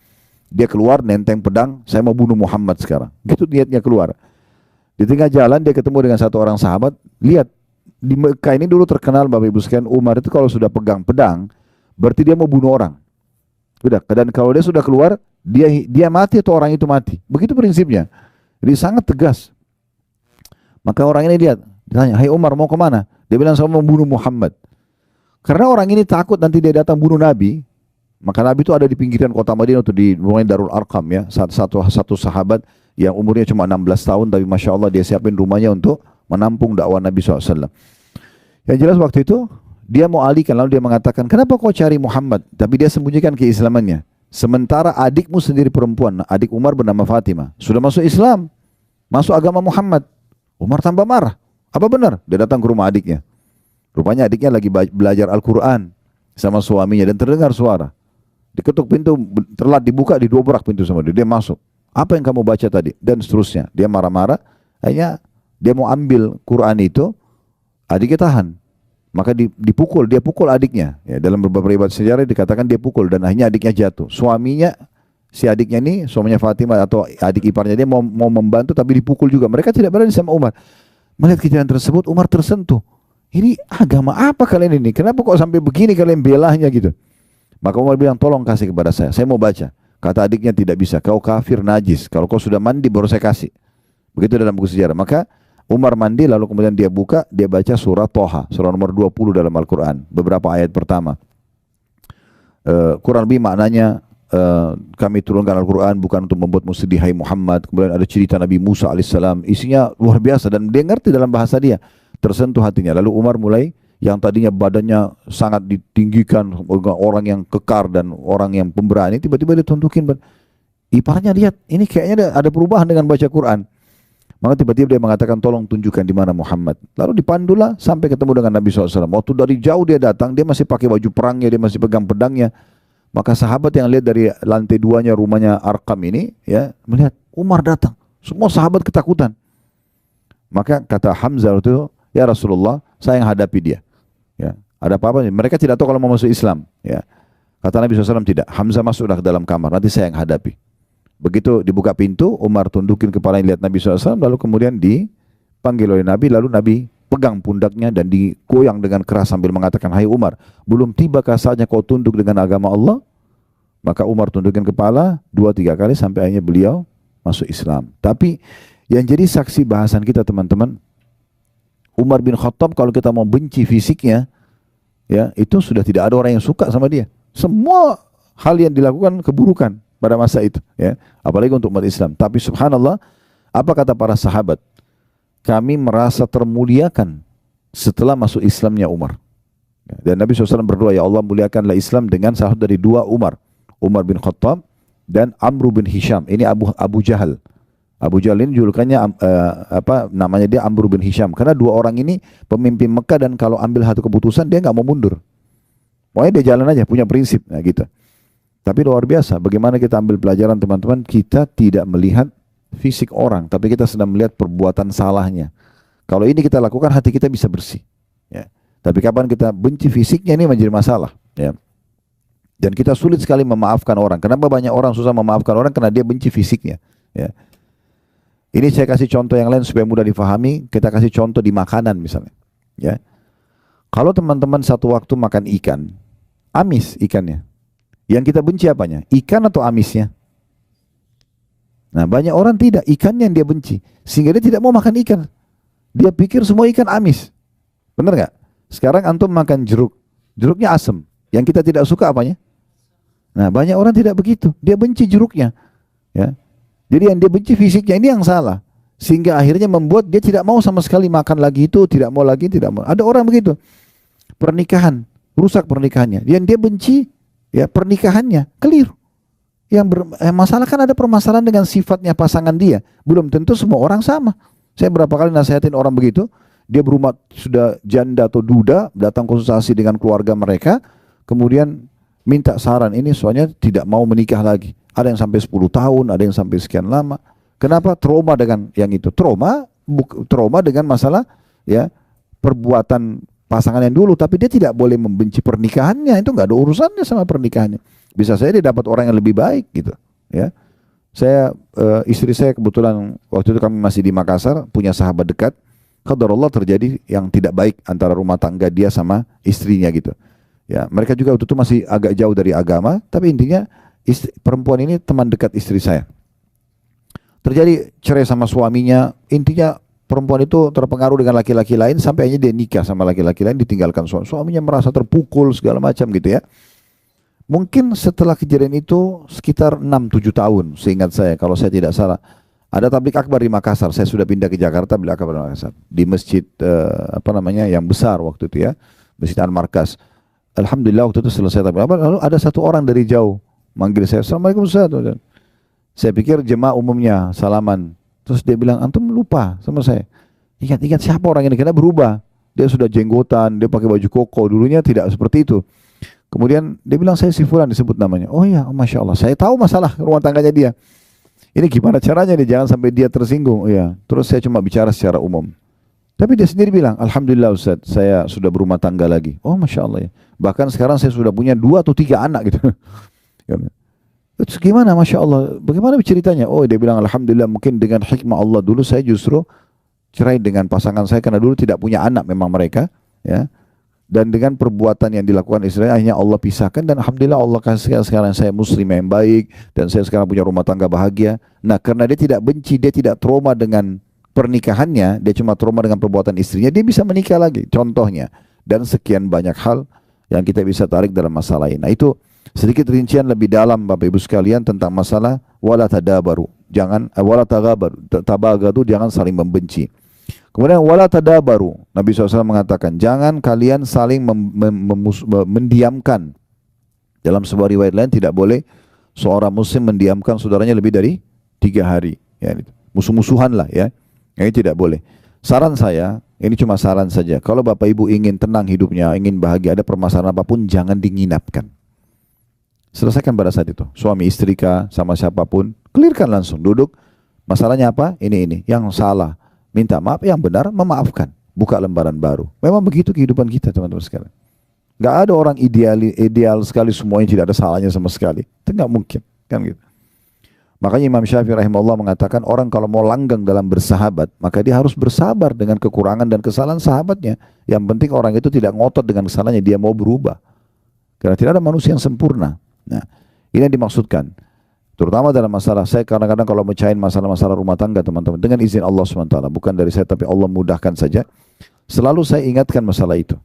Dia keluar nenteng pedang, saya mau bunuh Muhammad sekarang. Gitu niatnya keluar. Di tengah jalan dia ketemu dengan satu orang sahabat. Lihat, di Mekah ini dulu terkenal Bapak Ibu sekalian, Umar itu kalau sudah pegang pedang, berarti dia mau bunuh orang. Udah, dan kalau dia sudah keluar, dia mati atau orang itu mati. Begitu prinsipnya. Jadi sangat tegas. Maka orang ini lihat, ditanya, hai Umar mau kemana? Dia bilang, saya mau membunuh Muhammad. Karena orang ini takut nanti dia datang bunuh Nabi. Maka Nabi itu ada di pinggiran kota Madinah, itu di rumahnya Darul Arqam ya. Satu sahabat yang umurnya cuma 16 tahun, tapi Masya Allah dia siapin rumahnya untuk menampung dakwah Nabi SAW. Yang jelas waktu itu, dia mau alihkan, lalu dia mengatakan, kenapa kau cari Muhammad? Tapi dia sembunyikan keislamannya. Sementara adikmu sendiri perempuan, adik Umar bernama Fatimah, sudah masuk Islam, masuk agama Muhammad. Umar tambah marah. Apa benar? Dia datang ke rumah adiknya. Rupanya adiknya lagi belajar Al-Quran sama suaminya dan terdengar suara. Diketuk pintu, terlat dibuka, didobrak pintu sama dia. Dia masuk. Apa yang kamu baca tadi? Dan seterusnya. Dia marah-marah. Akhirnya dia mau ambil Quran itu, adiknya tahan. Maka dipukul, dia pukul adiknya. Ya, dalam beberapa riwayat sejarah dikatakan dia pukul dan akhirnya adiknya jatuh. Suaminya, si adiknya ini, suaminya Fatimah atau adik iparnya dia mau membantu tapi dipukul juga. Mereka tidak berani sama Umar. Melihat kejadian tersebut, Umar tersentuh. Ini agama apa kalian ini? Kenapa kok sampai begini kalian belahnya gitu? Maka Umar bilang, tolong kasih kepada saya mau baca. Kata adiknya, tidak bisa, kau kafir najis. Kalau kau sudah mandi baru saya kasih. Begitu dalam buku sejarah. Maka Umar mandi, lalu kemudian dia buka, dia baca surah Toha, surah nomor 20 dalam Al-Quran. Beberapa ayat pertama. kurang lebih maknanya kami turunkan Al-Quran bukan untuk membuatmu sedih hai Muhammad. Kemudian ada cerita Nabi Musa alaihissalam, isinya luar biasa dan dia ngerti dalam bahasa dia, tersentuh hatinya. Lalu Umar mulai, yang tadinya badannya sangat ditinggikan, orang yang kekar dan orang yang pemberani, tiba-tiba ditunjukin iparnya, lihat ini kayaknya ada perubahan dengan baca Quran. Maka tiba-tiba dia mengatakan, tolong tunjukkan di mana Muhammad. Lalu dipandulah sampai ketemu dengan Nabi SAW. Waktu dari jauh dia datang, dia masih pakai baju perangnya, dia masih pegang pedangnya. Maka sahabat yang lihat dari lantai 2-nya rumahnya Arqam ini, ya, melihat Umar datang. Semua sahabat ketakutan. Maka kata Hamzah itu, ya Rasulullah, saya yang hadapi dia. Ya, ada apa-apa? Mereka tidak tahu kalau mau masuk Islam. Ya, kata Nabi SAW tidak. Hamzah masuklah ke dalam kamar. Nanti saya yang hadapi. Begitu dibuka pintu, Umar tundukin kepala yang lihat Nabi SAW, lalu kemudian dipanggil oleh Nabi, lalu Nabi pegang pundaknya dan digoyang dengan keras sambil mengatakan, hai Umar, belum tibakah saatnya kau tunduk dengan agama Allah? Maka Umar tundukin kepala 2-3 kali sampai akhirnya beliau masuk Islam. Tapi yang jadi saksi bahasan kita teman-teman, Umar bin Khattab kalau kita mau benci fisiknya, ya itu sudah tidak ada orang yang suka sama dia. Semua hal yang dilakukan keburukan pada masa itu, ya, apalagi untuk umat Islam. Tapi subhanallah, apa kata para sahabat? Kami merasa termuliakan setelah masuk Islamnya Umar. Dan Nabi SAW berdoa, ya Allah muliakanlah Islam dengan salah satu dari 2 Umar. Umar bin Khattab dan Amr bin Hisham. Ini Abu Jahal. Abu Jahal ini julukannya namanya dia Amr bin Hisham. Karena 2 orang ini pemimpin Mekah dan kalau ambil satu keputusan dia nggak mau mundur. Pokoknya dia jalan aja, punya prinsip. Nah gitu. Tapi luar biasa, bagaimana kita ambil pelajaran teman-teman, kita tidak melihat fisik orang, tapi kita sedang melihat perbuatan salahnya. Kalau ini kita lakukan, hati kita bisa bersih. Ya. Tapi kapan kita benci fisiknya, ini menjadi masalah. Ya. Dan kita sulit sekali memaafkan orang. Kenapa banyak orang susah memaafkan orang? Karena dia benci fisiknya. Ya. Ini saya kasih contoh yang lain supaya mudah difahami. Kita kasih contoh di makanan misalnya. Ya. Kalau teman-teman satu waktu makan ikan, amis ikannya. Yang kita benci apanya? Ikan atau amisnya? Nah banyak orang tidak, ikannya yang dia benci. Sehingga dia tidak mau makan ikan. Dia pikir semua ikan amis. Benar nggak? Sekarang antum makan jeruk. Jeruknya asam. Yang kita tidak suka apanya? Nah banyak orang tidak begitu. Dia benci jeruknya. Ya. Jadi yang dia benci fisiknya ini yang salah. Sehingga akhirnya membuat dia tidak mau sama sekali makan lagi itu. Tidak mau lagi, tidak mau. Ada orang begitu. Pernikahan. Rusak pernikahannya. Yang dia benci ya pernikahannya. Keliru. Masalah kan ada permasalahan dengan sifatnya pasangan dia. Belum tentu semua orang sama. Saya berapa kali nasihatin orang begitu, dia berumah sudah janda atau duda, datang konsultasi dengan keluarga mereka, kemudian minta saran, ini soalnya tidak mau menikah lagi. Ada yang sampai 10 tahun, ada yang sampai sekian lama. Kenapa? Trauma dengan yang itu. Trauma dengan masalah ya perbuatan pasangan yang dulu, tapi dia tidak boleh membenci pernikahannya, itu nggak ada urusannya sama pernikahannya. Bisa saja dia dapat orang yang lebih baik gitu, ya. Saya istri saya kebetulan waktu itu kami masih di Makassar, punya sahabat dekat. Qadarullah terjadi yang tidak baik antara rumah tangga dia sama istrinya gitu. Ya, mereka juga waktu itu masih agak jauh dari agama, tapi intinya perempuan ini teman dekat istri saya. Terjadi cerai sama suaminya, intinya perempuan itu terpengaruh dengan laki-laki lain sampai akhirnya dia nikah sama laki-laki lain, ditinggalkan suaminya, merasa terpukul segala macam gitu ya. Mungkin setelah kejadian itu sekitar 6-7 tahun, seingat saya, kalau saya tidak salah. Ada tablik akbar di Makassar, saya sudah pindah ke Jakarta, tablik akbar di Makassar. Di masjid, yang besar waktu itu ya, Masjid Al-Markas. Alhamdulillah waktu itu selesai tablik akbar, lalu ada satu orang dari jauh, manggil saya, Assalamualaikum Ustaz. Saya pikir jemaah umumnya, salaman. Terus dia bilang, antum lupa sama saya. Ingat-ingat siapa orang ini, karena berubah. Dia sudah jenggotan, dia pakai baju koko, dulunya tidak seperti itu. Kemudian dia bilang, saya si Fulan, disebut namanya. Oh iya, Masya Allah, saya tahu masalah rumah tangganya dia. Ini gimana caranya nih, jangan sampai dia tersinggung. Iya. Terus saya cuma bicara secara umum. Tapi dia sendiri bilang, Alhamdulillah Ustaz, saya sudah berumah tangga lagi. Oh Masya Allah ya. Bahkan sekarang saya sudah punya 2 atau 3 anak gitu. Terus gimana Masya Allah, bagaimana ceritanya? Oh dia bilang, Alhamdulillah mungkin dengan hikmah Allah dulu saya justru cerai dengan pasangan saya karena dulu tidak punya anak memang mereka. Ya. Dan dengan perbuatan yang dilakukan istri akhirnya Allah pisahkan, dan alhamdulillah Allah kasih sekarang saya muslim yang baik dan saya sekarang punya rumah tangga bahagia. Nah karena dia tidak benci, dia tidak trauma dengan pernikahannya, dia cuma trauma dengan perbuatan istrinya, dia bisa menikah lagi contohnya. Dan sekian banyak hal yang kita bisa tarik dalam masalah ini. Nah itu Sedikit rincian lebih dalam Bapak Ibu sekalian tentang masalah wala tadabaru. Jangan wala tagabaru, tabagadu, jangan saling membenci. Kemudian wala tadabaru. Nabi SAW mengatakan, jangan kalian saling mendiamkan. Dalam sebuah riwayat lain tidak boleh seorang muslim mendiamkan saudaranya lebih dari 3 hari. Ya, musuh-musuhan lah ya. Ini tidak boleh. Saran saya, ini cuma saran saja. Kalau Bapak Ibu ingin tenang hidupnya, ingin bahagia, ada permasalahan apapun, jangan dinginapkan. Selesaikan pada saat itu. Suami istri kah, sama siapapun, clearkan langsung. Duduk, masalahnya apa? Ini. Yang salah, minta maaf, yang benar, memaafkan. Buka lembaran baru. Memang begitu kehidupan kita teman-teman sekalian. Gak ada orang ideal sekali semuanya tidak ada salahnya sama sekali. Itu gak mungkin. Kan gitu. Makanya Imam Syafi'i rahimahullah mengatakan orang kalau mau langgeng dalam bersahabat, maka dia harus bersabar dengan kekurangan dan kesalahan sahabatnya. Yang penting orang itu tidak ngotot dengan kesalahannya, dia mau berubah. Karena tidak ada manusia yang sempurna. Nah, ini yang dimaksudkan. Terutama dalam masalah, saya kadang-kadang kalau mecahin masalah-masalah rumah tangga teman-teman, dengan izin Allah SWT, bukan dari saya tapi Allah mudahkan saja, selalu saya ingatkan masalah itu.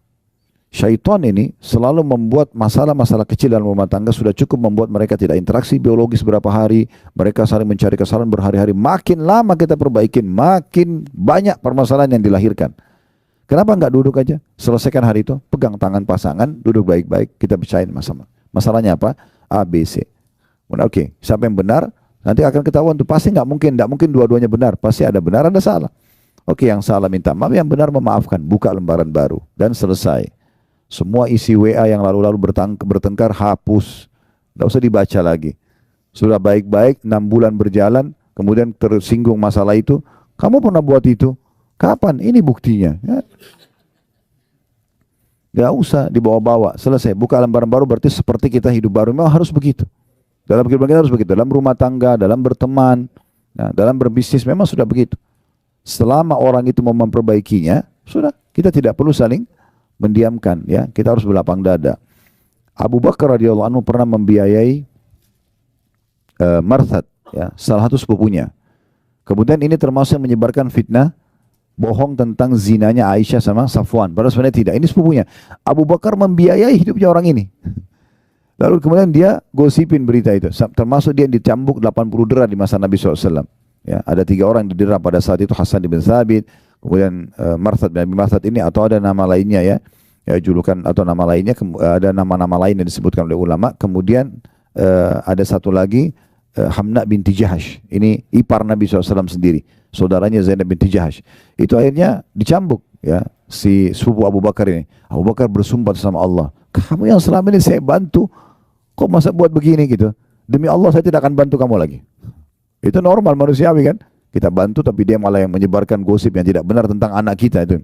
Syaitan ini selalu membuat masalah-masalah kecil dalam rumah tangga sudah cukup membuat mereka tidak interaksi biologis berapa hari, mereka saling mencari kesalahan berhari-hari. Makin lama kita perbaikin, makin banyak permasalahan yang dilahirkan. Kenapa nggak duduk aja, selesaikan hari itu, pegang tangan pasangan, duduk baik-baik, kita bicarain masalahnya apa? A, B, C. Oke, siapa yang benar? Nanti akan ketahuan tuh, pasti nggak mungkin dua-duanya benar, pasti ada benar, ada salah. Oke, yang salah minta maaf, yang benar memaafkan, buka lembaran baru dan selesai. Semua isi WA yang lalu-lalu bertengkar hapus. Tidak usah dibaca lagi. Sudah baik-baik 6 bulan berjalan, kemudian tersinggung masalah itu. Kamu pernah buat itu? Kapan? Ini buktinya. Ya. Gak usah dibawa-bawa. Selesai. Buka lembaran baru berarti seperti kita hidup baru. Memang harus begitu. Dalam kehidupan kita harus begitu. Dalam rumah tangga, dalam berteman, nah, dalam berbisnis memang sudah begitu. Selama orang itu mau memperbaikinya, sudah. Kita tidak perlu saling mendiamkan, ya, kita harus berlapang dada. Abu Bakar radhiyallahu anhu pernah membiayai Marthad, ya, salah satu sepupunya. Kemudian ini termasuk yang menyebarkan fitnah bohong tentang zinanya Aisyah sama Safwan. Padahal sebenarnya tidak. Ini sepupunya. Abu Bakar membiayai hidupnya orang ini. Lalu kemudian dia gosipin berita itu. Termasuk dia dicambuk 80 dera di masa Nabi SAW. Ya, ada 3 orang yang didera pada saat itu, Hasan bin Thabit, kemudian Marthad bin Abi Marthad ini, atau ada nama lainnya ya julukan atau nama lainnya, ada nama-nama lain yang disebutkan oleh ulama. Kemudian ada satu lagi Hamna binti Jahash, ini ipar Nabi SAW sendiri, saudaranya Zainab binti Jahash. Itu akhirnya dicambuk ya si sepupu Abu Bakar ini. Abu Bakar bersumpah sama Allah, kamu yang selama ini saya bantu, kok masa buat begini gitu? Demi Allah saya tidak akan bantu kamu lagi. Itu normal manusiawi kan? Kita bantu tapi dia malah yang menyebarkan gosip yang tidak benar tentang anak kita itu.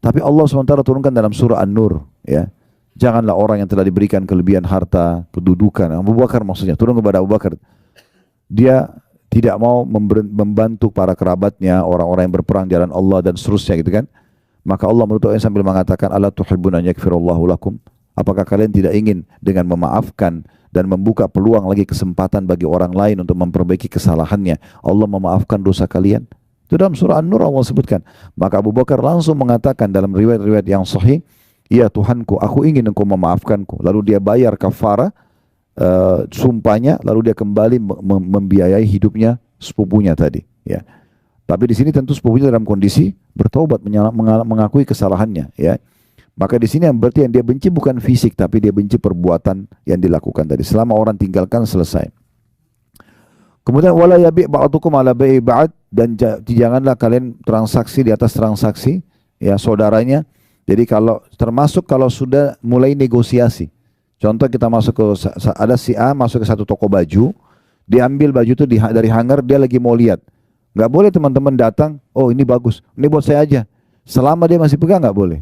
Tapi Allah SWT turunkan dalam surah An-Nur, ya. Janganlah orang yang telah diberikan kelebihan harta, kedudukan. Abu Bakar maksudnya, turun kepada Abu Bakar. Dia tidak mau membantu para kerabatnya, orang-orang yang berperang di jalan Allah dan seterusnya gitu kan. Maka Allah menutup ayat sambil mengatakan, "Ala tuhibbuna an yaghfirallahu lakum?" Apakah kalian tidak ingin dengan memaafkan dan membuka peluang lagi kesempatan bagi orang lain untuk memperbaiki kesalahannya, Allah memaafkan dosa kalian? Itu dalam surah An-Nur Allah sebutkan. Maka Abu Bakar langsung mengatakan dalam riwayat-riwayat yang sahih, "Ya Tuhanku, aku ingin engkau memaafkanku." Lalu dia bayar kafarah sumpahnya, lalu dia kembali membiayai hidupnya sepupunya tadi. Ya. Tapi di sini tentu sepupunya dalam kondisi bertobat, mengakui kesalahannya. Ya. Maka di sini yang berarti yang dia benci bukan fisik, tapi dia benci perbuatan yang dilakukan tadi. Selama orang tinggalkan selesai. Kemudian wala yabi' ba'dukum ala bai'i ba'd, dan janganlah kalian transaksi di atas transaksi ya saudaranya. Jadi termasuk kalau sudah mulai negosiasi. Contoh kita masuk ke ada si A masuk ke satu toko baju, diambil baju itu dari hanger, dia lagi mau lihat. Nggak boleh teman-teman datang, "Oh ini bagus, ini buat saya aja." Selama dia masih pegang nggak boleh.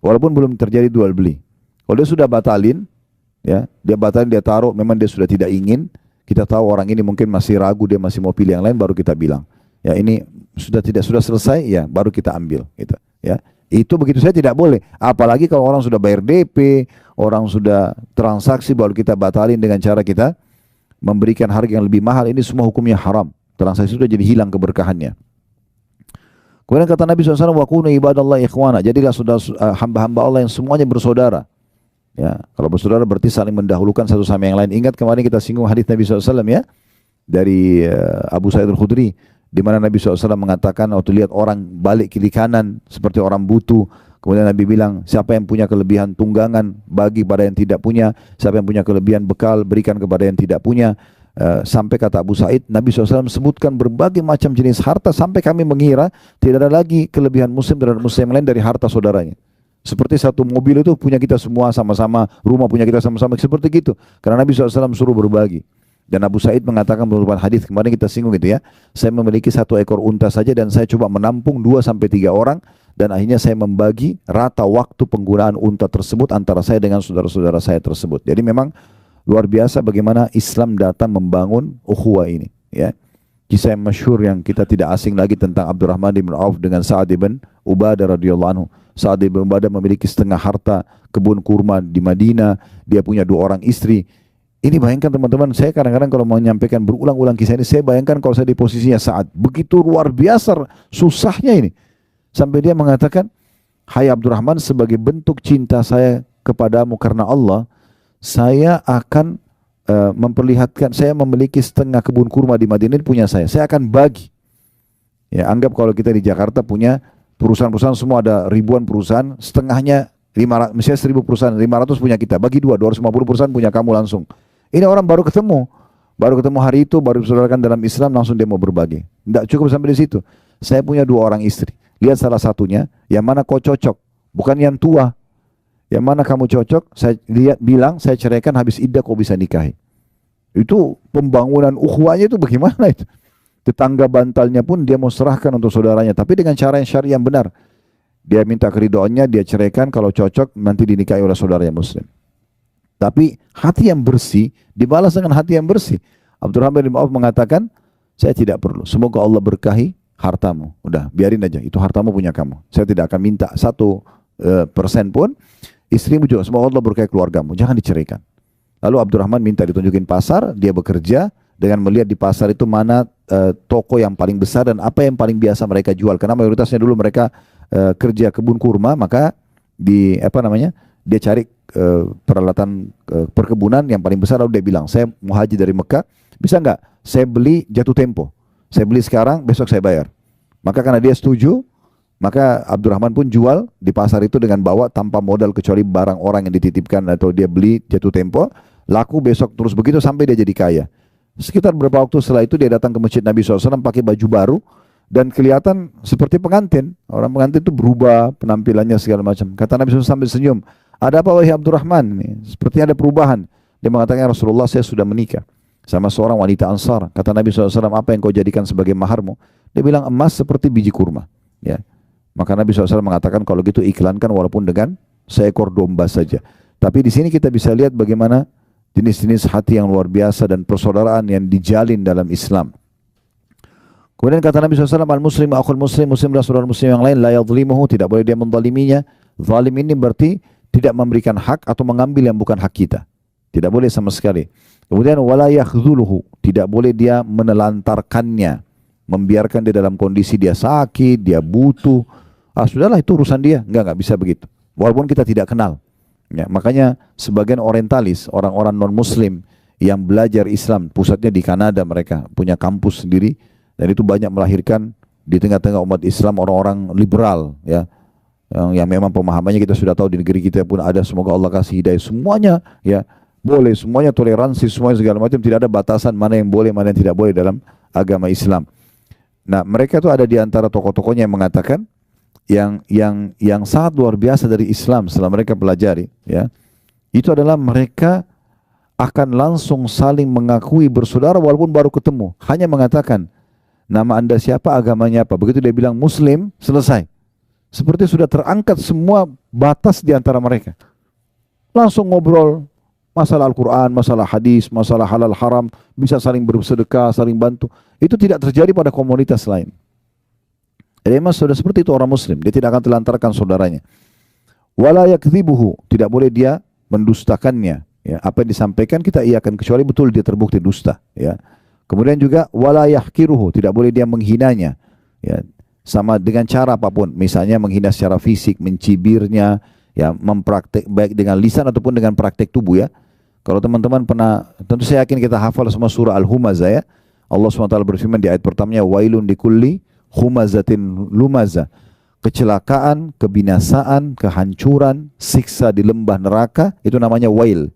Walaupun belum terjadi jual beli. Kalau dia sudah batalin, ya, dia batalin, dia taruh, memang dia sudah tidak ingin, kita tahu orang ini mungkin masih ragu, dia masih mau pilih yang lain, baru kita bilang, ya ini sudah selesai, ya baru kita ambil, gitu, ya. Itu begitu saya tidak boleh. Apalagi kalau orang sudah bayar DP, orang sudah transaksi, baru kita batalin dengan cara kita memberikan harga yang lebih mahal. Ini semua hukumnya haram. Transaksi sudah jadi hilang keberkahannya. Kemudian kata Nabi SAW, "Wa kunu ibadallah ikhwana." Jadilah hamba-hamba Allah yang semuanya bersaudara. Ya, kalau bersaudara berarti saling mendahulukan satu sama yang lain. Ingat kemarin kita singgung hadis Nabi SAW ya, dari Abu Sa'id Al-Khudri, di mana Nabi SAW mengatakan waktu lihat orang balik kiri kanan seperti orang butuh, kemudian Nabi bilang, siapa yang punya kelebihan tunggangan bagi pada yang tidak punya, siapa yang punya kelebihan bekal berikan kepada yang tidak punya. Sampai kata Abu Sa'id, Nabi SAW sebutkan berbagai macam jenis harta sampai kami mengira tidak ada lagi kelebihan muslim terhadap muslim lain dari harta saudaranya. Seperti satu mobil itu punya kita semua sama-sama, rumah punya kita sama-sama, seperti gitu. Karena Nabi SAW suruh berbagi. Dan Abu Sa'id mengatakan menurut hadis kemarin kita singgung gitu ya, saya memiliki 1 ekor unta saja dan saya coba menampung 2-3 orang, dan akhirnya saya membagi rata waktu penggunaan unta tersebut antara saya dengan saudara-saudara saya tersebut. Jadi memang luar biasa bagaimana Islam datang membangun ukhuwah ini ya. Kisah yang masyhur yang kita tidak asing lagi tentang Abdurrahman bin Auf dengan Sa'ad bin Ubadah radhiyallahu anhu. Sa'ad bin Ubadah memiliki setengah harta kebun kurma di Madinah, dia punya 2 orang istri. Ini bayangkan teman-teman, saya kadang-kadang kalau mau menyampaikan berulang-ulang kisah ini, saya bayangkan kalau saya di posisinya Sa'ad, begitu luar biasa susahnya ini. Sampai dia mengatakan, hai Abdurrahman, sebagai bentuk cinta saya kepadamu karena Allah, saya akan memperlihatkan, saya memiliki setengah kebun kurma di Madinah, ini punya saya akan bagi. Ya, anggap kalau kita di Jakarta punya perusahaan-perusahaan, semua ada ribuan perusahaan, setengahnya 500, misalnya 1000 perusahaan, 500 punya kita, bagi 250 perusahaan punya kamu langsung. Ini orang baru ketemu hari itu, baru disaudarakan dalam Islam, langsung dia mau berbagi. Tidak cukup sampai di situ. Saya punya 2 orang istri, lihat salah satunya, yang mana kau cocok, bukan yang tua. Yang mana kamu cocok, saya lihat bilang, saya ceraikan, habis iddah kau bisa nikahi. Itu pembangunan ukhuwahnya itu bagaimana itu? Tetangga bantalnya pun dia mau serahkan untuk saudaranya, tapi dengan cara yang syar'i yang benar. Dia minta keridhoannya, dia ceraikan, kalau cocok nanti dinikahi oleh saudara yang muslim. Tapi hati yang bersih dibalas dengan hati yang bersih. Abdurrahman bin Auf mengatakan, saya tidak perlu, semoga Allah berkahi hartamu. Udah, biarin aja, itu hartamu punya kamu. Saya tidak akan minta 1% pun. Istrimu juga, semoga Allah berkahi keluargamu, jangan diceraikan. Lalu Abdurrahman minta ditunjukin pasar, dia bekerja dengan melihat di pasar itu mana toko yang paling besar dan apa yang paling biasa mereka jual. Karena mayoritasnya dulu mereka kerja kebun kurma, maka dia cari peralatan perkebunan yang paling besar. Lalu dia bilang, saya mau haji dari Mekah, bisa nggak saya beli jatuh tempo, saya beli sekarang, besok saya bayar. Maka karena dia setuju, maka Abdurrahman pun jual di pasar itu dengan bawa tanpa modal kecuali barang orang yang dititipkan atau dia beli jatuh tempo, laku besok terus begitu sampai dia jadi kaya. Sekitar beberapa waktu setelah itu dia datang ke masjid Nabi SAW pakai baju baru dan kelihatan seperti pengantin. Orang pengantin itu berubah penampilannya segala macam. Kata Nabi SAW sambil senyum, ada apa wahai Abdurrahman? Sepertinya ada perubahan. Dia mengatakan, Rasulullah, saya sudah menikah sama seorang wanita Ansar. Kata Nabi SAW, apa yang kau jadikan sebagai maharmu? Dia bilang, emas seperti biji kurma. Ya. Maka Nabi SAW mengatakan, kalau gitu iklankan walaupun dengan seekor domba saja. Tapi di sini kita bisa lihat bagaimana jenis-jenis hati yang luar biasa dan persaudaraan yang dijalin dalam Islam. Kemudian kata Nabi SAW, al-muslim akhul muslim, muslim adalah saudara muslim yang lain, la yadhlimuhu, tidak boleh dia menzaliminya. Zalim ini berarti tidak memberikan hak atau mengambil yang bukan hak kita. Tidak boleh sama sekali. Kemudian wala yakhzuluhu, tidak boleh dia menelantarkannya, membiarkan dia dalam kondisi dia sakit, dia butuh. Sudahlah itu urusan dia. Enggak bisa begitu. Walaupun kita tidak kenal. Ya, makanya sebagian orientalis, orang-orang non-muslim yang belajar Islam, pusatnya di Kanada, mereka punya kampus sendiri, dan itu banyak melahirkan di tengah-tengah umat Islam orang-orang liberal, ya, yang memang pemahamannya kita sudah tahu di negeri kita pun ada, semoga Allah kasih hidayah. Semuanya ya boleh, semuanya toleransi, semuanya segala macam, tidak ada batasan mana yang boleh, mana yang tidak boleh dalam agama Islam. Nah, mereka itu ada di antara tokoh-tokohnya yang mengatakan yang sangat luar biasa dari Islam setelah mereka pelajari, ya, itu adalah mereka akan langsung saling mengakui bersaudara walaupun baru ketemu, hanya mengatakan nama anda siapa, agamanya apa. Begitu dia bilang Muslim, selesai. Seperti sudah terangkat semua batas di antara mereka. Langsung ngobrol masalah Al-Quran, masalah hadis, masalah halal haram, bisa saling bersedekah, saling bantu. Itu tidak terjadi pada komunitas lain. Jadi memang sudah seperti itu orang Muslim, dia tidak akan telantarkan saudaranya. Wala yakdzibuhu, tidak boleh dia mendustakannya. Ya, apa yang disampaikan kita iakan kecuali betul dia terbukti dusta. Ya. Kemudian juga wala yahkiruhu, tidak boleh dia menghinanya. Ya, sama dengan cara apapun, misalnya menghina secara fisik, mencibirnya, ya, mempraktek baik dengan lisan ataupun dengan praktek tubuh ya. Kalau teman-teman pernah, tentu saya yakin kita hafal semua surah Al-Humazah ya. Allah SWT berfirman di ayat pertamanya, wailun likulli humazatin lumazah. Kecelakaan, kebinasaan, kehancuran, siksa di lembah neraka, itu namanya wail.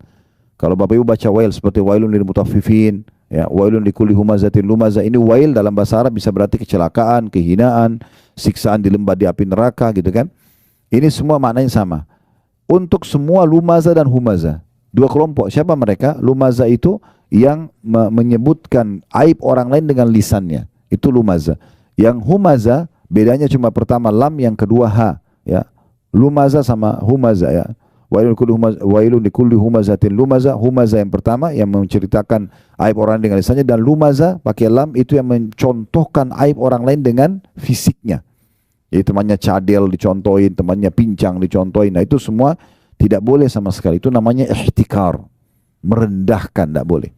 Kalau Bapak Ibu baca wail seperti wailun lil mutaffifin, ya, wailun likulli humazatin lumazah, ini wail dalam bahasa Arab bisa berarti kecelakaan, kehinaan, siksaan di lembah di api neraka gitu kan. Ini semua maknanya sama. Untuk semua lumazah dan humazah, dua kelompok. Siapa mereka? Lumazah itu yang menyebutkan aib orang lain dengan lisannya. Itu lumazah. Yang humazah bedanya cuma pertama lam, yang kedua ha, ya. Lumazah sama humazah ya. Wailun likulli humazatin lumazah. Humazah yang pertama yang menceritakan aib orang lain dengan lisannya, dan lumazah pakai lam itu yang mencontohkan aib orang lain dengan fisiknya. Jadi temannya cadel dicontohin, temannya pincang dicontohin. Nah itu semua tidak boleh sama sekali. Itu namanya ihtikar, merendahkan, tidak boleh.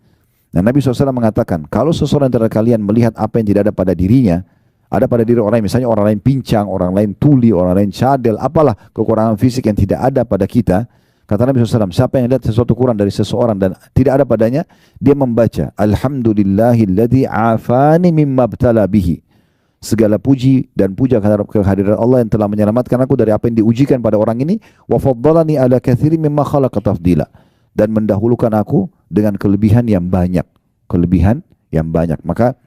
Nah Nabi SAW mengatakan, kalau seseorang dari kalian melihat apa yang tidak ada pada dirinya, ada pada diri orang lain, misalnya orang lain pincang, orang lain tuli, orang lain cadel, apalah kekurangan fisik yang tidak ada pada kita, kata Nabi SAW, siapa yang lihat sesuatu kurang dari seseorang dan tidak ada padanya, dia membaca, Alhamdulillahilladzi afani mimma btala bihi. Segala puji dan puja kehadiran Allah yang telah menyelamatkan aku dari apa yang diujikan pada orang ini, wa faddalani ala katsirin mimma khalaqa tafdila, dan mendahulukan aku dengan kelebihan yang banyak, kelebihan yang banyak. Maka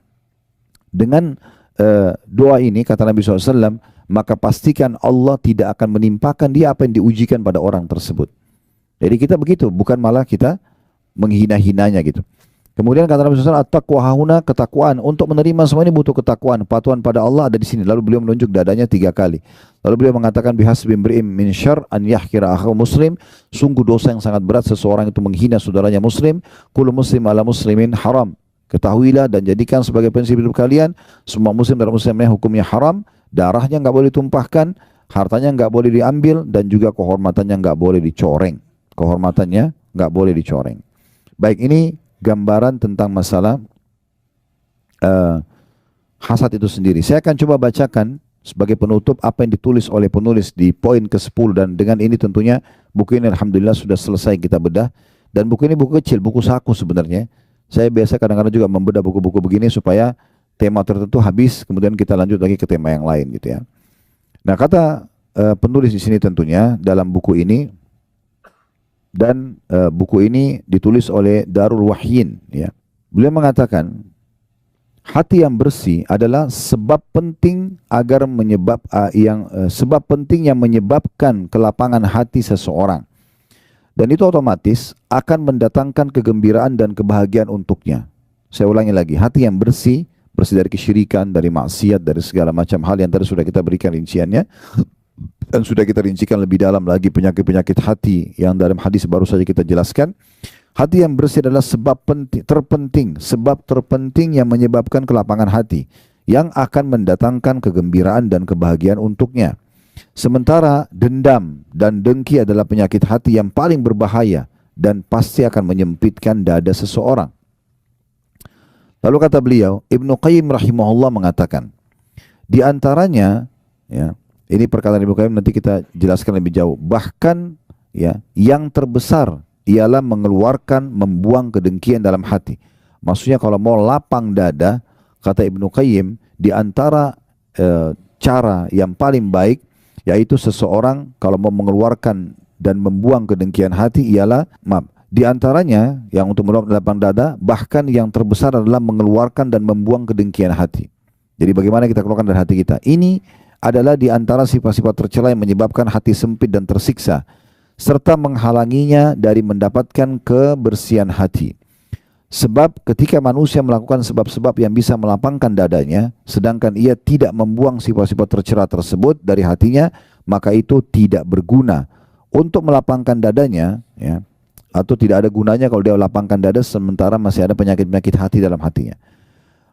dengan doa ini kata Nabi SAW, maka pastikan Allah tidak akan menimpakan dia apa yang diujikan pada orang tersebut. Jadi kita begitu, bukan malah kita menghina-hinanya gitu. Kemudian kata Nabi SAW, at-taqwa hahuna, ketakwaan. Untuk menerima semua ini butuh ketakwaan, patuhan pada Allah ada di sini. Lalu beliau menunjuk dadanya 3 kali. Lalu beliau mengatakan, bihasbi imri'in min syarr an yahkira akhahu muslim. Sungguh dosa yang sangat berat seseorang itu menghina saudaranya muslim. Kullu muslim ala muslimin haram. Ketahuilah dan jadikan sebagai prinsip hidup kalian, semua muslim dan muslimah hukumnya haram, darahnya nggak boleh ditumpahkan, hartanya nggak boleh diambil, dan juga kehormatannya nggak boleh dicoreng. Kehormatannya nggak boleh dicoreng. Baik, ini gambaran tentang masalah hasad itu sendiri. Saya akan coba bacakan sebagai penutup apa yang ditulis oleh penulis di poin ke-10, dan dengan ini tentunya buku ini alhamdulillah sudah selesai kita bedah, dan buku ini buku kecil, buku saku sebenarnya. Saya biasa kadang-kadang juga membedah buku-buku begini supaya tema tertentu habis, kemudian kita lanjut lagi ke tema yang lain gitu ya. Nah, kata penulis di sini tentunya dalam buku ini, dan buku ini ditulis oleh Darul Wahyin ya. Beliau mengatakan, hati yang bersih adalah sebab penting agar sebab penting yang menyebabkan kelapangan hati seseorang. Dan itu otomatis akan mendatangkan kegembiraan dan kebahagiaan untuknya. Saya ulangi lagi, hati yang bersih, bersih dari kesyirikan, dari maksiat, dari segala macam hal yang tadi sudah kita berikan rinciannya. Dan sudah kita rincikan lebih dalam lagi penyakit-penyakit hati yang dalam hadis baru saja kita jelaskan. Hati yang bersih adalah sebab terpenting yang menyebabkan kelapangan hati, yang akan mendatangkan kegembiraan dan kebahagiaan untuknya. Sementara dendam dan dengki adalah penyakit hati yang paling berbahaya dan pasti akan menyempitkan dada seseorang. Lalu kata beliau, Ibnu Qayyim rahimahullah mengatakan, di antaranya, ya, ini perkataan Ibnu Qayyim nanti kita jelaskan lebih jauh, bahkan ya, yang terbesar ialah membuang kedengkian dalam hati. Maksudnya kalau mau lapang dada, kata Ibnu Qayyim, di antara cara yang paling baik, yaitu seseorang kalau mau mengeluarkan dan membuang kedengkian hati ialah, di antaranya yang untuk melapang dada, bahkan yang terbesar adalah mengeluarkan dan membuang kedengkian hati. Jadi bagaimana kita keluarkan dari hati kita? Ini adalah di antara sifat-sifat tercela yang menyebabkan hati sempit dan tersiksa, serta menghalanginya dari mendapatkan kebersihan hati. Sebab ketika manusia melakukan sebab-sebab yang bisa melapangkan dadanya, sedangkan ia tidak membuang sifat-sifat tercela tersebut dari hatinya, maka itu tidak berguna untuk melapangkan dadanya, ya, atau tidak ada gunanya kalau dia lapangkan dada sementara masih ada penyakit-penyakit hati dalam hatinya.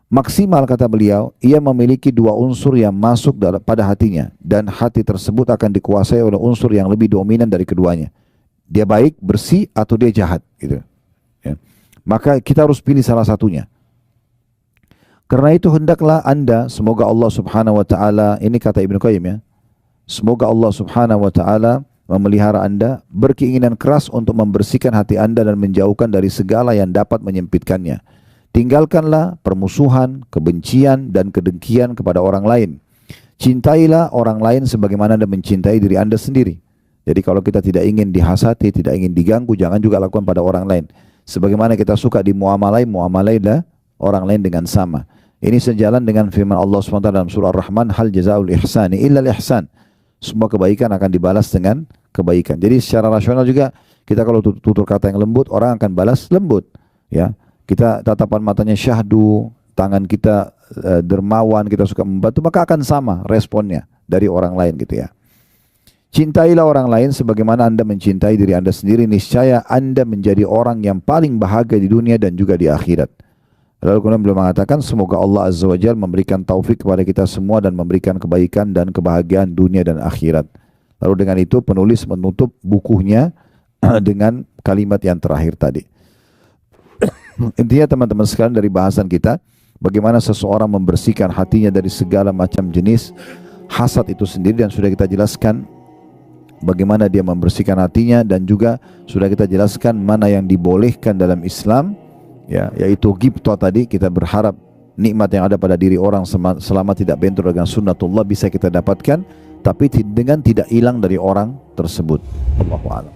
Maksimal kata beliau, ia memiliki 2 unsur yang masuk pada hatinya, dan hati tersebut akan dikuasai oleh unsur yang lebih dominan dari keduanya. Dia baik, bersih, atau dia jahat, gitu. Ya. Maka kita harus pilih salah satunya. Karena itu hendaklah Anda, semoga Allah Subhanahu wa taala, ini kata Ibnu Qayyim ya, semoga Allah Subhanahu wa taala memelihara Anda, berkeinginan keras untuk membersihkan hati Anda dan menjauhkan dari segala yang dapat menyempitkannya. Tinggalkanlah permusuhan, kebencian, dan kedengkian kepada orang lain. Cintailah orang lain sebagaimana Anda mencintai diri Anda sendiri. Jadi kalau kita tidak ingin dihasati, tidak ingin diganggu, jangan juga lakukan pada orang lain. Sebagaimana kita suka dimuamalai, muamalailah orang lain dengan sama. Ini sejalan dengan firman Allah SWT dalam surah Ar-Rahman, hal jazaul ihsani illa al-ihsan. Semua kebaikan akan dibalas dengan kebaikan. Jadi secara rasional juga kita kalau tutur kata yang lembut, orang akan balas lembut. Ya, kita tatapan matanya syahdu, tangan kita dermawan, kita suka membantu, maka akan sama responnya dari orang lain gitu ya. Cintailah orang lain sebagaimana Anda mencintai diri Anda sendiri, niscaya Anda menjadi orang yang paling bahagia di dunia dan juga di akhirat. Lalu kemudian beliau mengatakan, semoga Allah Azza wa Jalla memberikan taufik kepada kita semua dan memberikan kebaikan dan kebahagiaan dunia dan akhirat. Lalu dengan itu penulis menutup bukunya dengan kalimat yang terakhir tadi. Intinya teman-teman sekalian dari bahasan kita, bagaimana seseorang membersihkan hatinya dari segala macam jenis hasad itu sendiri, dan sudah kita jelaskan bagaimana dia membersihkan hatinya, dan juga sudah kita jelaskan mana yang dibolehkan dalam Islam, ya, yaitu ghibthah tadi. Kita berharap nikmat yang ada pada diri orang selama tidak bentrok dengan sunnatullah bisa kita dapatkan, tapi dengan tidak hilang dari orang tersebut. Allahu a'lam.